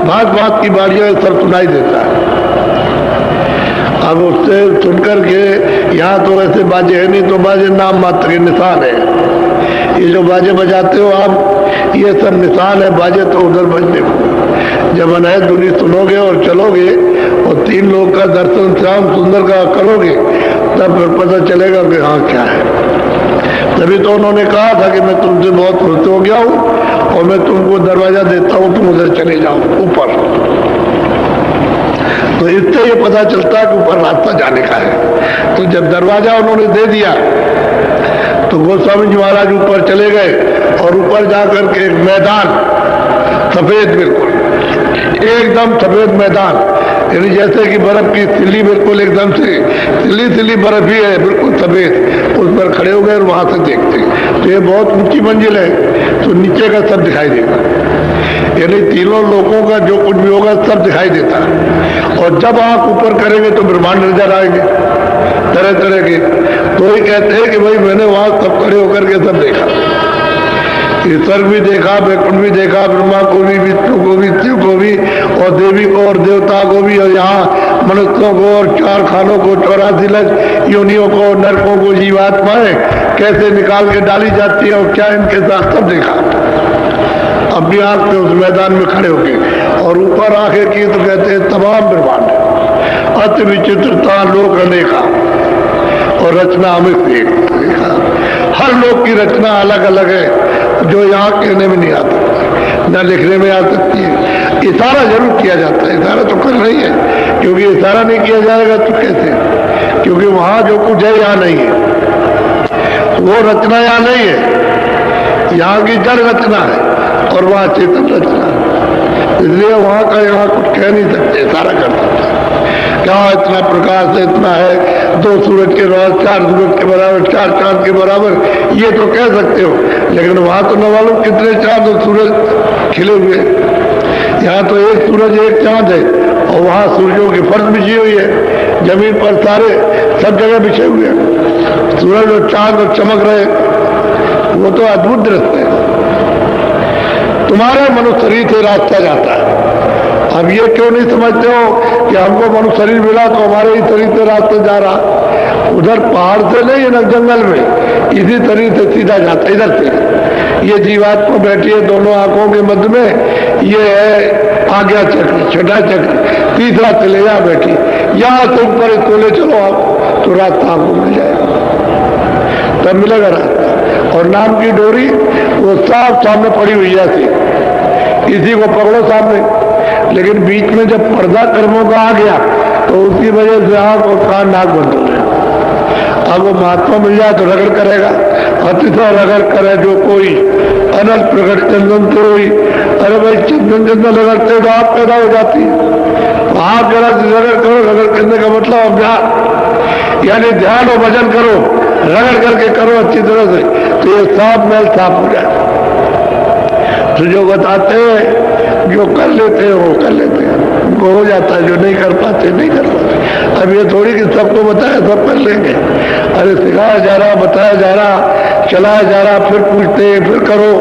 बात बात की बाणियां सब सुनाई देता है। अब उससे सुनकर के यहाँ तो वैसे बाजे है नहीं, तो बाजे नाम मात्र के निशान है। ये जो बाजे बजाते हो आप, ये सब निशान है, बाजे तो उधर बजने को। जब अनहद धुनी सुनोगे और चलोगे और तीन लोग का दर्शन श्याम सुंदर का करोगे तब फिर पता चलेगा कि हाँ क्या है। तभी तो उन्होंने कहा था कि मैं तुमसे बहुत खुश हो गया हूँ और मैं तुमको दरवाजा देता हूँ, तुम उधर चले जाओ ऊपर। तो इससे ये पता चलता है कि ऊपर रास्ता जाने का है। तो जब दरवाजा उन्होंने दे दिया तो गोस्वामी जी महाराज ऊपर चले गए और ऊपर जाकर के एक मैदान, सफेद बिल्कुल एकदम सफेद मैदान, यानी जैसे कि बर्फ की सिल्ली, बिल्कुल एकदम से सिल्ली सिल्ली बर्फ ही है, बिल्कुल सफेद। उस पर खड़े हो गए और वहां से देखते, तो ये बहुत ऊंची मंजिल है, तो नीचे का सब दिखाई देगा, यानी तीनों लोगों का जो कुछ भी होगा सब दिखाई देता है। और जब आप ऊपर करेंगे तो ब्रह्मांड नजर आएंगे तरह तरह के। तो ही कहते हैं कि भाई मैंने वहां सब खड़े होकर के सब देखा, स्वर्ग भी देखा, वैकुंठ भी देखा, ब्रह्मा को भी, विष्णु को भी, शिव को भी, और देवी को और देवता को भी, और यहाँ मनुष्यों को और चार खानों को, 84 लाख योनियों को, नरकों को, जीवात्माएं कैसे निकाल के डाली जाती है और क्या इनके साथ सब देखा अपनी आंख से उस मैदान में खड़े होके। और ऊपर आके की तो कहते हैं तमाम ब्रह्मांड, अति विचित्रता लोक अनेका और रचना हमें देखा। हर लोक की रचना अलग अलग है जो यहाँ कहने में नहीं आता, न लिखने में आ सकती है। इशारा जरूर किया जाता है, इशारा तो कर रही है, क्योंकि इशारा नहीं किया जाएगा तो कैसे, क्योंकि वहां जो कुछ है यहाँ नहीं है, वो रचना यहाँ नहीं है, यहाँ की जड़ रचना है और वहाँ चेतन रचना है। इसलिए वहां का यहाँ कुछ कह नहीं सकते, सारा कर सकते। क्या इतना प्रकाश है, इतना है, 2 सूरज के बराबर, 4 सूरज के बराबर, 4 चांद के बराबर, ये तो कह सकते हो। लेकिन वहां तो न मालूम कितने चांद और सूरज खिले हुए। यहाँ तो एक सूरज एक चांद है, और वहां सूरजों की फर्श बिछी हुई है, जमीन पर सारे सब जगह बिछे हुए हैं, सूरज और चांद और चमक रहे। वो तो अद्भुत दृश्य है। तुम्हारे मनुष्य शरीर से रास्ता जाता है। अब ये क्यों नहीं समझते हो कि हमको मनुष्य शरीर मिला तो हमारे ही शरीर से रास्ता जा रहा? उधर पहाड़ से नहीं है ना, जंगल में, इसी शरीर से सीधा जाता है, इधर से। ये जीवात्मा बैठी है दोनों आंखों के मध्य में, ये है आज्ञा चक्र, छठा चक्र, तीसरा चले जा बैठी। यहां से ऊपर इसको ले चलो आप, तो रास्ता आपको मिल जाएगा, तब मिलेगा रास्ता। और नाम की डोरी वो साफ सामने पड़ी हुई है, इसी को पकड़ो सामने। लेकिन बीच में जब पर्दा कर्मों का आ गया तो उसकी वजह से आंख और कान नाक बंद हो गए। अब वो महात्मा मिल जाए तो रगड़ करेगा, अतिशय रगड़ करे जो कोई अनल प्रकट चंदन से हुई। अरे भाई चंदन चंदन रगड़ते तो आप पैदा हो जाती है। तो आप जरा रगड़ करो, रगड़ करने का मतलब अभ्यास, यानी ध्यान और भजन करो, रगड़ करके करो अच्छी तरह से, तो ये साफ मैल साफ हो जाए। तो जो बताते हैं, जो कर लेते हैं वो कर लेते हैं, उनको हो जाता है, जो नहीं कर पाते नहीं कर पाते। अब ये थोड़ी कि सबको बताया सब कर लेंगे। अरे सिखाया जा रहा, बताया जा रहा, चलाया जा रहा, फिर पूछते हैं, फिर करो,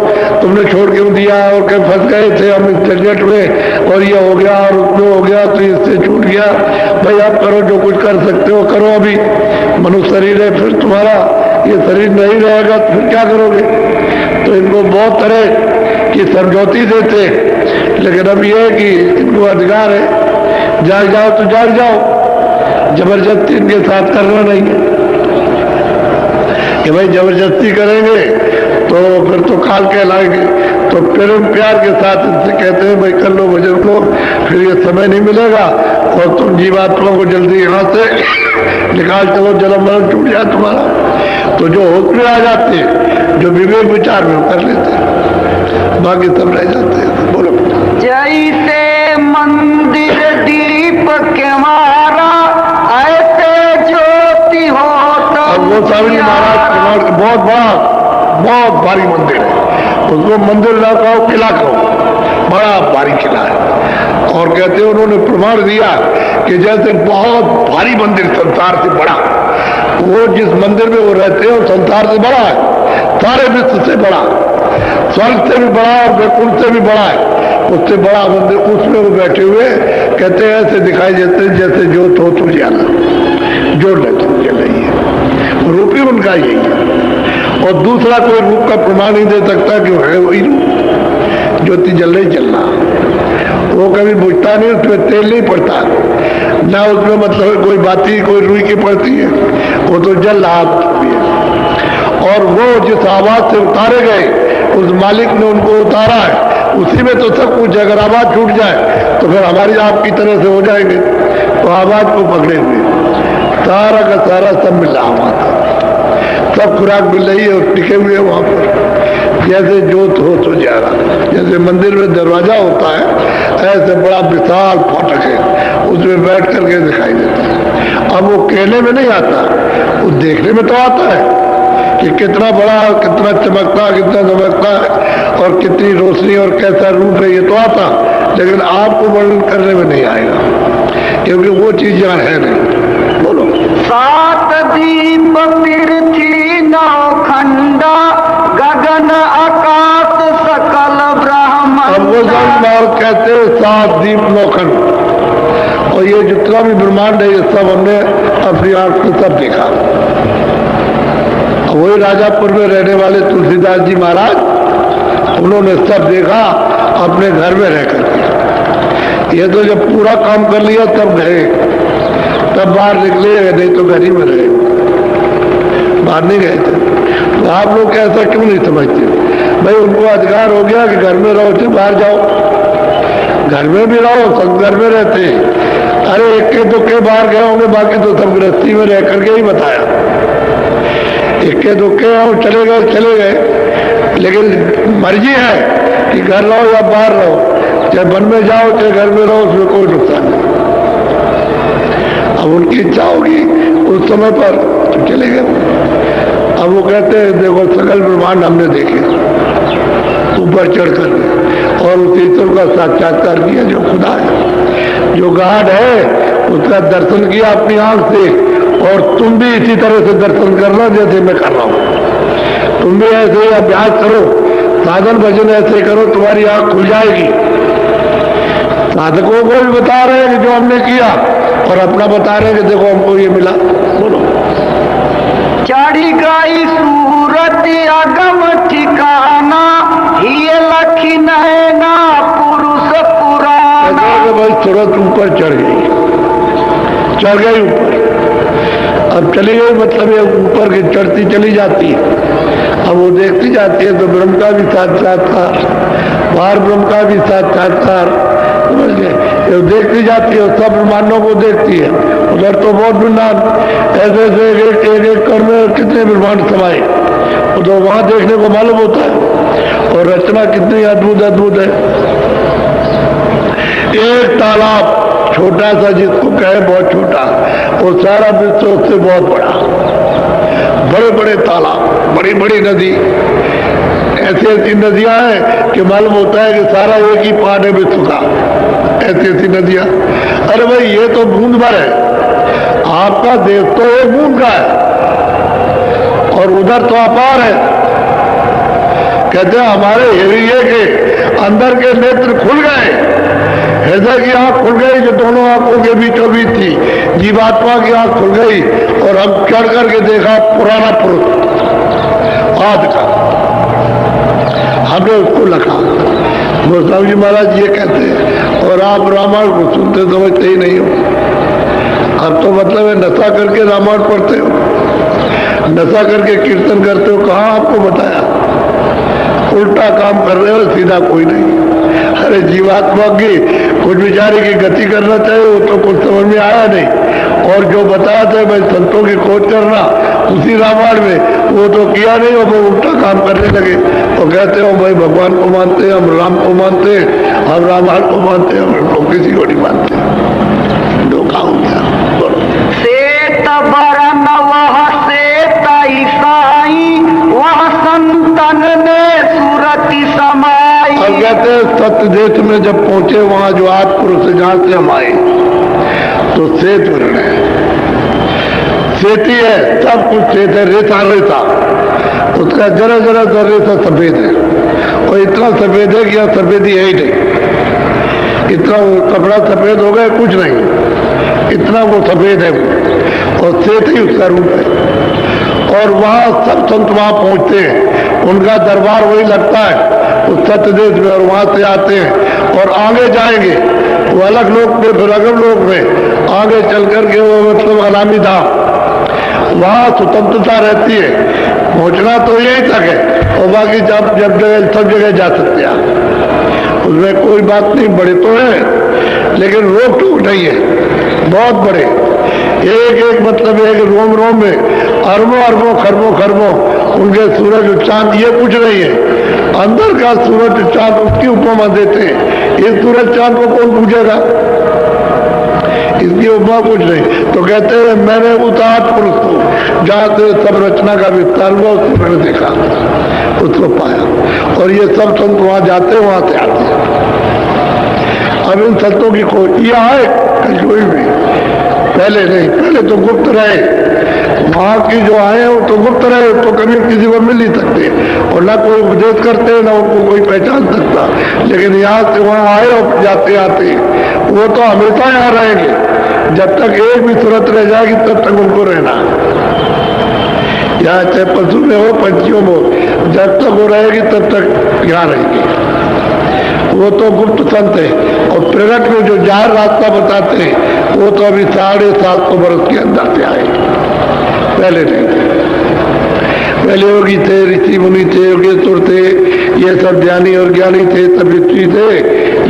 तुमने छोड़ क्यों दिया, और कहीं फंस गए थे हम इस झंझट में, और ये हो गया और उसमें हो गया, तो इससे छूट गया। भाई आप करो, जो कुछ कर सकते हो करो। अभी मनुष्य शरीर है, फिर तुम्हारा ये शरीर नहीं रहेगा तो फिर क्या करोगे? तो इनको बहुत तरह की समझौती देते, लेकिन अब ये है कि इनको अधिकार है, जाग जाओ तो जाग जाओ, जबरदस्ती इनके साथ करना नहीं है कि भाई जबरदस्ती करेंगे तो फिर तो काल कहलाएंगे। तो प्रेम प्यार के साथ इनसे कहते हैं भाई कर लो, भजन लो, फिर ये समय नहीं मिलेगा और तुम जीवात्मा को जल्दी यहाँ से निकाल चलो, जन्म मरण टूट जाए तुम्हारा। तो जो होश में आ जाते हैं, जो विवेक विचार में कर लेते हैं, बाकी सब रह जाते हैं। बोलो। जैसे मंदिर दीप के मारा, ऐसे ज्योति हो तो। अब वो स्वामी महाराज बहुत बड़ा, बहुत भारी मंदिर है, उसको मंदिर ना कहो, किला कहो, बड़ा भारी किला है। और कहते हैं उन्होंने प्रमाण दिया कि जैसे बहुत भारी मंदिर संसार से बड़ा, वो जिस मंदिर में वो रहते हैं वो संसार से बड़ा है, सारे विश्व से बड़ा, स्वर्ग से भी बड़ा और वैकुंठ से भी बड़ा है, उससे बड़ा मंदिर। उसमें वो बैठे हुए कहते हैं ऐसे दिखाई देते जैसे ज्योत हो तो जाला, जो जल रही है, रूप ही उनका यही है। और दूसरा कोई रूप का प्रमाण नहीं दे सकता कि है वही रूप, ज्योति जल रही चलना। वो कभी बुझता नहीं, उसमें तेल नहीं पड़ता, ना उसमें मतलब कोई बाती कोई रुई की पड़ती है, वो तो जल रहा है। और वो जिस आवाज से उतारे गए, उस मालिक ने उनको उतारा है, उसी में तो सब कुछ। अगर आवाज छूट जाए तो फिर हमारी आपकी तरह से हो जाएंगे। तो आवाज को पकड़े हुए सारा का सारा सब मिल रहा, वहां सब खुराक मिल रही है और टिके हुए वहां पर, जैसे जोत हो तो जा रहा। जैसे मंदिर में दरवाजा होता है, ऐसे बड़ा विशाल फाटक है, उसमें बैठ करके दिखाई देता है। अब वो कहने में नहीं आता, वो देखने में तो आता है कि कितना बड़ा, कितना चमकता, कितना चमकता है, और कितनी रोशनी और कैसा रूप है, ये तो आता, लेकिन आपको वर्णन करने में नहीं आएगा, क्योंकि वो चीज यहाँ है नहीं। बोलो। 7 दीप पृथ्वी नौखंडा, गगन आकाश सकल ब्रह्मांड। अब वो बार कहते हैं 7 दीप नौखंड, और ये जितना भी ब्रह्मांड है ये सब हमने अपनी आंख से सब देखा। वही राजापुर में रहने वाले तुलसीदास जी महाराज, उन्होंने सब देखा अपने घर में रह करके। ये तो जब पूरा काम कर लिया तब गए, तब बाहर निकले, नहीं तो घर ही में रहे, बाहर नहीं गए थे। तो आप लोग ऐसा क्यों नहीं समझते? भाई उनको अधिकार हो गया कि घर में रहो, तो बाहर जाओ, घर में भी रहो, सब घर में रहते हैं। अरे इक्के दुक्के बाहर गए होंगे, बाकी तो सब गृहस्थी में रह करके ही बताया। इक्के दुक्के और चले गए, लेकिन मर्जी है कि घर रहो या बाहर रहो। चाहे वन में जाओ चाहे घर में रहो, उसमें कोई नुकसान नहीं। अब उनकी इच्छा होगी उस समय पर तो चले गए। अब वो कहते हैं देखो सकल ब्रह्मांड हमने देखे ऊपर चढ़कर, और उस ईश्वर का साक्षात्कार किया जो खुदा है, जो गॉड है, उसका दर्शन किया अपनी आंख से। और तुम भी इसी तरह से दर्शन करना जैसे मैं कर रहा हूं। तुम भी ऐसे अभ्यास करो, साधन भजन ऐसे करो, तुम्हारी आंख खुल जाएगी। साधकों को भी बता रहे हैं कि जो हमने किया, और अपना बता रहे हैं कि देखो हमको ये मिला। बोलो। चढ़ी गई सूरत अगम ठिकाना, ये लखी नैना पुरुष पुराना। भाई सूरत ऊपर चढ़ गई ऊपर। अब चली गई मतलब ये ऊपर की चढ़ती चली जाती है। अब वो देखती जाती है तो ब्रह्म का भी साक्षात्कार, बाहर ब्रह्म का भी साक्षात्कार, समझ गए। ये देखती जाती है, सब ब्रह्मांडों को देखती है। उधर तो बहुत ब्रह्मांड ऐसे ऐसे एक कर में कितने ब्रह्मांड समाये, वो तो वहां देखने को मालूम होता है। और रचना कितनी अद्भुत अद्भुत है। एक तालाब छोटा सा जिसको कहे बहुत छोटा, वो सारा विश्व उससे बहुत बड़ा। बड़े बड़े तालाब, बड़ी बड़ी नदी, ऐसी ऐसी नदियां हैं कि मालूम होता है कि सारा एक ही पार्ट है विश्व का। ऐसी ऐसी नदियां, अरे भाई ये तो बूंद भर है, आपका देश तो एक बूंद का है, और उधर तो अपार है। कहते हैं हमारे एरिए के अंदर के नेत्र खुल गए, ऐसा की आंख खुल गई जो दोनों आंखों के बीचों बीच थी, जीवात्मा की आंख खुल गई, और हम चढ़ करके देखा पुराना पुरुष आदि का, हमने उसको लिखा। गोस्वामी जी महाराज ये कहते हैं, और आप रामायण को सुनते समझते ही नहीं हो। अब तो मतलब है नशा करके रामायण पढ़ते हो, नशा करके कीर्तन करते हो। कहाँ आपको बताया, उल्टा काम कर रहे हो, सीधा कोई नहीं। अरे जीवात्मा की कुछ विचारी की गति करना चाहिए, वो तो कुछ समझ में आया नहीं। और जो बताया था भाई संतों की खोज करना उसी रामायण में, वो तो किया नहीं, और वो उल्टा काम करने लगे। तो कहते हो भाई भगवान को मानते हैं, हम राम को मानते हैं, हम रामायण को मानते हैं, हम लोग किसी को नहीं मानते। धोखा हो गया। श्वेत बरन वह श्वेत ईसाई, वह संतन ने सूरति समाई। अब कहते हैं सत्य देश में जब पहुंचे, वहां जो आद पुरुष जहां से हम आए, तो श्वेत वर्ण है, श्वेती है, सब कुछ श्वेत है, रेता रेता, उसका जरा जरा सा रेता सफेद है, और इतना सफेद है कि यह सफेदी है ही नहीं। इतना वो कपड़ा सफेद हो गया कुछ नहीं, इतना वो सफेद है वो, और श्वेत ही उसका रूप है। और वहां सब संत वहां पहुंचते हैं, उनका दरबार वही लगता है उस सत्य देश में, और वहां से आते हैं और आगे जाएंगे वो अलग लोक में, फिर अगम लोक में आगे चल करके वो मतलब अनामी धाम, वहां स्वतंत्रता रहती है। पहुंचना तो यही तक है, और बाकी जब जगह सब जगह जा सकते हैं, उसमें कोई बात नहीं। बड़े तो है लेकिन रोक टोक नहीं है, बहुत बड़े। एक एक मतलब एक रोम रोम में अरबों अरबों खरबों खरबों उनके सूरज चांद, ये कुछ नहीं है। अंदर का सूरज चांद उसकी उपमा देते हैं, इस सूरज चांद को कौन पूछेगा, इसकी उपमा कुछ नहीं। तो कहते हैं मैंने उतार पुरुष को जहां से सब रचना का विस्तार हुआ उसको मैंने देखा, उसको पाया। और ये सब संत वहां जाते हैं, वहां से आते हैं। अब इन संतों की खोज ये आए कलयुग में, पहले नहीं, पहले तो गुप्त रहे। वहां की जो आए वो तो गुप्त रहे, तो कभी किसी को मिल नहीं सकते, और ना कोई उपदेश करते ना उनको कोई पहचान सकता। लेकिन यहाँ से वहां आए और जाते आते वो तो हमेशा यहाँ रहेंगे, जब तक एक भी सूरत रह जाएगी तब तक उनको रहना। यहाँ चाहे पशु में हो पंछियों में हो, जब तक वो रहेगी तब तक यहाँ रहेगी। वो तो गुप्त संत है, और प्रगट में जो जाहिर रास्ता बताते हैं वो तो अभी 750 वर्ष के अंदर से आए, पहले नहीं। पहले योगी थे, ऋषि मुनि थे, योगेश्वर थे, ये सब ज्ञानी और ज्ञानी थे, सब ऋषि थे,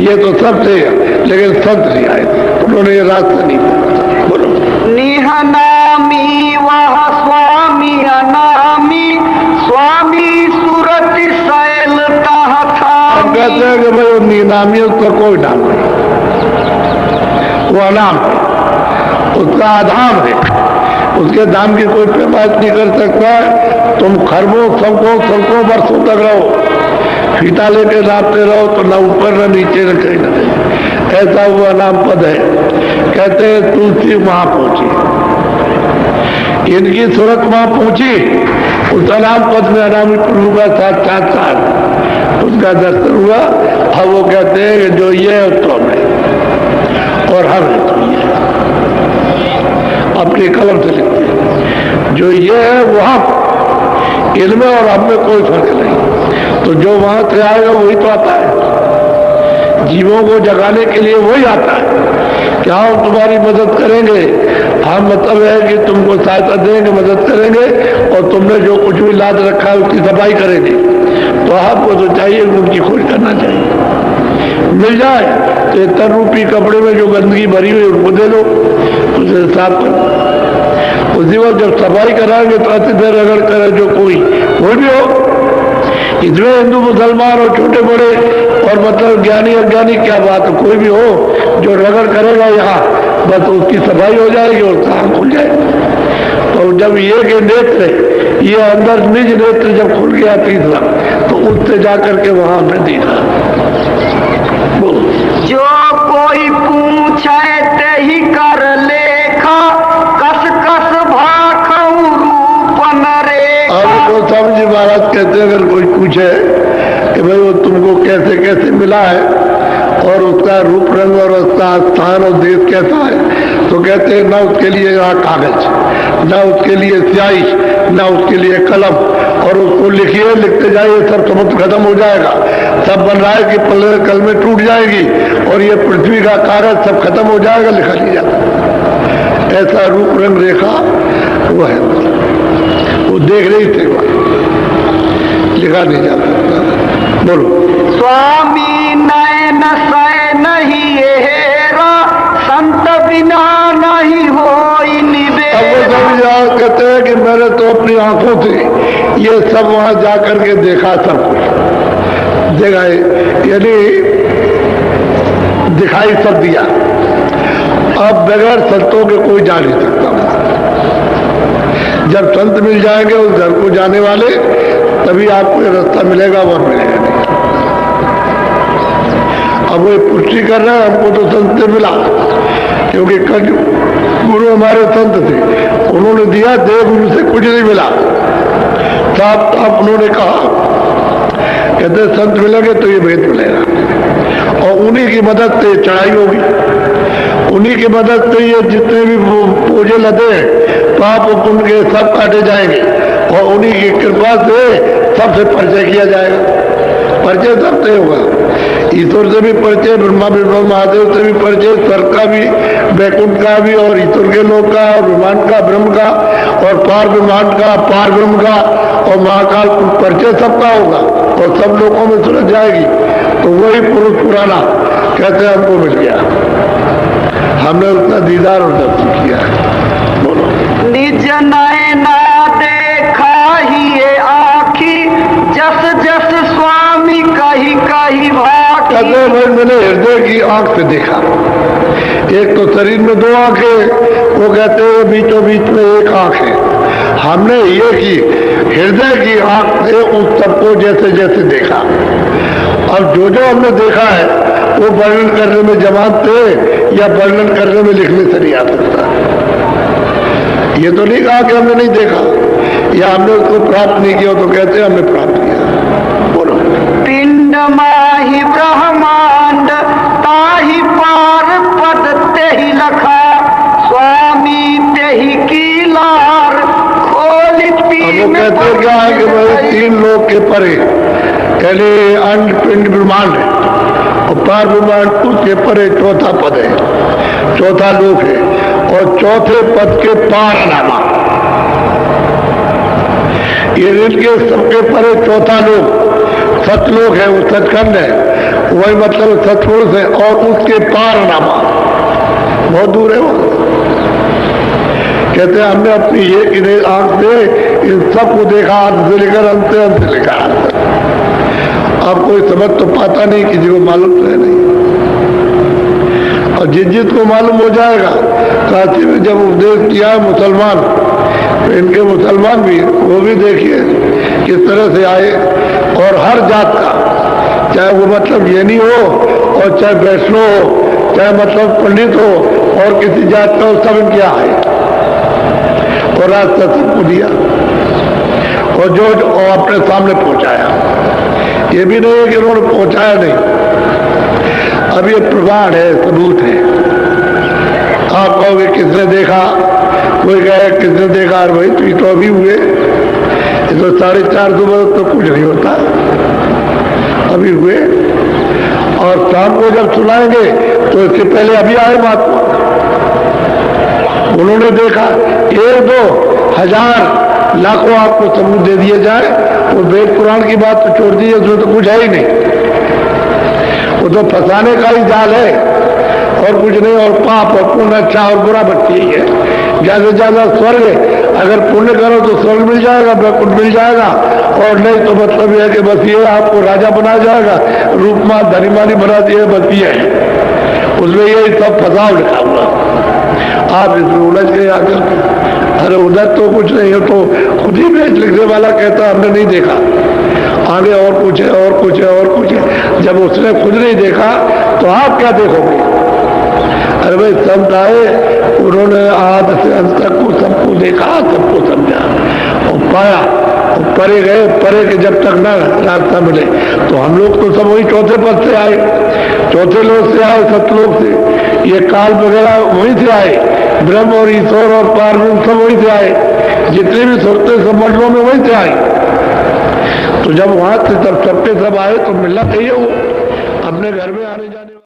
ये तो सब थे, लेकिन संत नहीं आए थे, उन्होंने ये रास्ता नहीं बोला। बोलो। निहनामी वह स्वामी अनामी, स्वामी सूरत शैल तह था। कहते हैं कि भाई वो नीलामी है, उसका कोई नाम नहीं, वो अनाम है, उसका आधाम है, उसके दाम की कोई पैमाइश नहीं कर सकता है। तुम खरबों सौ वर्षों तक रहो, फीता लेके नापते रहो तो न ऊपर न नीचे न कहीं न कहीं, ऐसा वो अनाम पद है। कहते हैं तुलसी वहां पहुंची, इनकी सूरत वहां पहुंची, उस अनाम पद में अनामी प्रभु का साक्षात्कार, उसका दर्शन हुआ। अब वो कहते हैं कि जो ये है तो मैं और हम है तो ये, अपनी कलम से लिखते हैं, जो ये है वो हम, इनमें और हम में कोई फर्क नहीं। तो जो वहां से आएगा वही तो आता है, जीवों को जगाने के लिए वही आता है। क्या हम तुम्हारी मदद करेंगे, हम मतलब है कि तुमको सहायता देंगे, मदद करेंगे, और तुमने जो कुछ भी लाद रखा है उसकी सफाई करेंगे। तो आपको तो चाहिए उनकी खोज करना चाहिए, मिल जाए तो एक तन रूपी कपड़े में जो गंदगी भरी हुई उनको दे दो, उसे साफ कर दो। उसी वक्त जब सफाई कराएंगे तो अति देर रगड़ करे जो कोई भी हो, इसमें हिंदू मुसलमान और छोटे बड़े और मतलब ज्ञानी अज्ञानी क्या बात है, कोई भी हो जो रगड़ करेगा यहाँ, बस उसकी सफाई हो जाएगी और काम खुल जाएगा। तो जब ये के नेत्र, ये अंदर निज नेत्र जब खुल गया तीसरा, तो उससे जाकर के वहां हमने देखा। जो कोई पूछे ते ही कर लेखा, कस कस भाखऊ रूपन रेखा। अब तो समझी महाराज कहते हैं, अगर कोई पूछे कि भाई वो तुमको कैसे कैसे मिला है और उसका रूप रंग और उसका स्थान और देश कैसा है, तो कहते हैं ना उसके लिए यहाँ कागज, ना उसके लिए स्याही, ना उसके लिए कलम, और उसको लिखिए, लिखते जाइए, सब समुद्र खत्म हो जाएगा। सब बन रहा है कि पल्ले कल में टूट जाएगी और ये पृथ्वी का कागज सब खत्म हो जाएगा, लिखा नहीं जाता। ऐसा रूप रंग रेखा वो है, वो देख रही थे, लिखा नहीं जा सकता। बोलो। स्वामी नयन सय नहीं हेरा, संत बिना नहीं होई निबेरा। अब वो सब याद कहते हैं कि मैंने तो अपनी आंखों से ये सब वहां जाकर के देखा, सब कुछ देखा, यानी दिखाई सब दिया। अब बगैर संतों के कोई जा नहीं सकता। जब संत मिल जाएंगे उस घर को जाने वाले, तभी आपको ये रास्ता मिलेगा, और मिलेगा नहीं। अब वो पुष्टि कर रहे हैं, हमको तो संत से मिला, क्योंकि कल गुरु हमारे संत थे, उन्होंने दिया, देव गुरु से कुछ नहीं मिला। साफ साफ उन्होंने कहा, कहते संत मिलेंगे तो ये भेद मिलेगा, और उन्हीं की मदद से चढ़ाई होगी, उन्हीं की मदद से ये जितने भी पूजे लदे पाप पुण्य के सब काटे जाएंगे, और उन्हीं की कृपा से सबसे परिचय किया जाएगा। परिचय सबसे होगा, ईश्वर से भी परिचय, ब्रह्मा विष्णु महादेव से भी परिचय, स्वर्ग का भी, वैकुंठ का भी, और ईश्वर के लोक का, और ब्रह्मांड का, ब्रह्म का, और पार ब्रह्मांड का, पार ब्रह्म का, और महाकाल परिचय सबका होगा, और सब लोगों में सुलझ जाएगी। तो वही पुरुष पुराना कहते हैं हमको मिल गया, हमने उसका दीदार और दर्शन किया। बोलो। निज नयना देखा ही ये आखी, जस जस स्वामी कही कही भाखी। कहते हैं भाई मैंने हृदय की आंख से देखा, एक तो शरीर में दो आंखें, वो कहते हैं बीचों बीच में एक आंख है। हमने ये की हृदय की आंख से उस सबको जैसे जैसे देखा। अब जो जो हमने देखा है वो वर्णन करने में जवाब थे, या वर्णन करने में लिखने से नहीं आ सकता। ये तो नहीं कहा कि हमने नहीं देखा या हमने उसको प्राप्त नहीं किया, तो कहते हैं हमने प्राप्त किया। बोलो। पिंड माही ब्रह्मांड ताही पार पद तेहि लखा, स्वामी तेहि की लार खोली अब वो कहते हैं क्या है कि भाई 3 लोक के परे, यानी अंड पिंड ब्रह्मांड है, और पार ब्रह्मांड उसके परे चौथा पद है, चौथा लोक है, और चौथे पद के पार नामा, ये इनके सबके परे चौथा लोक सतलोक है, वो सचखंड है, वही मतलब सतपुरुष है, और उसके पार नामा बहुत दूर है वो। कहते हैं हमने अपनी ये आंख से इन सबको देखा, अंत से लेकर अंत से लेकर, अब कोई समझ तो पाता नहीं, किसी को मालूम तो है नहीं। और जिस को मालूम हो जाएगा, काशी में जब उपदेश किया है मुसलमान, तो इनके मुसलमान भी, वो भी देखिए किस तरह से आए। और हर जात का, चाहे वो मतलब जैनी हो और चाहे वैष्णव हो, चाहे मतलब पंडित हो और किसी जात का हो, सब इनके आए और रास्ता सबको दिया और जो अपने सामने पहुंचाया। ये भी नहीं है कि उन्होंने पहुंचाया नहीं, अब ये प्रमाण है, सबूत है। आप कहोगे किसने देखा, कोई कहे किसने देखा, और भाई तो अभी हुए, ये तो 450 बरस तो कुछ नहीं होता, अभी हुए। और शाम को जब सुनाएंगे तो इससे पहले अभी आए महात्मा, उन्होंने देखा। 1, 2, 1000, लाखों आपको सबूत दे दिए जाए, वो वेद पुराण की बात तो छोड़ दीजिए, उसमें तो कुछ है ही नहीं, वो तो फंसाने का ही जाल है और कुछ नहीं। और पाप और पुण्य, अच्छा और बुरा बच्ची ही है। ज्यादा से ज्यादा स्वर्ग है, अगर पुण्य करो तो स्वर्ग मिल जाएगा, वैकुंठ मिल जाएगा, और नहीं तो मतलब यह है कि बस ये आपको राजा बनाया जाएगा, रूपमान धनीमानी बना दिए, बस ये है, उसमें यही सब फसाव लिखा हुआ। आप इसमें उलझ गए आकर। अरे उधर तो कुछ नहीं है, तो खुद ही भेज लिखने वाला कहता हमने नहीं देखा, आगे और कुछ है और कुछ है और कुछ है। जब उसने खुद नहीं देखा तो आप क्या देखोगे? अरे भाई संत आए, उन्होंने आद से अंत तक को सबको देखा, सबको समझा और पाया, और परे गए, परे के जब तक ना रास्ता मिले। तो हम लोग तो सब वही चौथे पद से आए, चौथे लोग से आए, सतलोक से। ये काल वगैरह वहीं से आए, ब्रह्म और ईश्वर और पार्वती सब वहीं से आए, जितने भी सुरते सब मंडलों में वहीं से आए। तो जब वहां से तब सबके सब आए तो मिलना चाहिए वो अपने घर में आने जाने।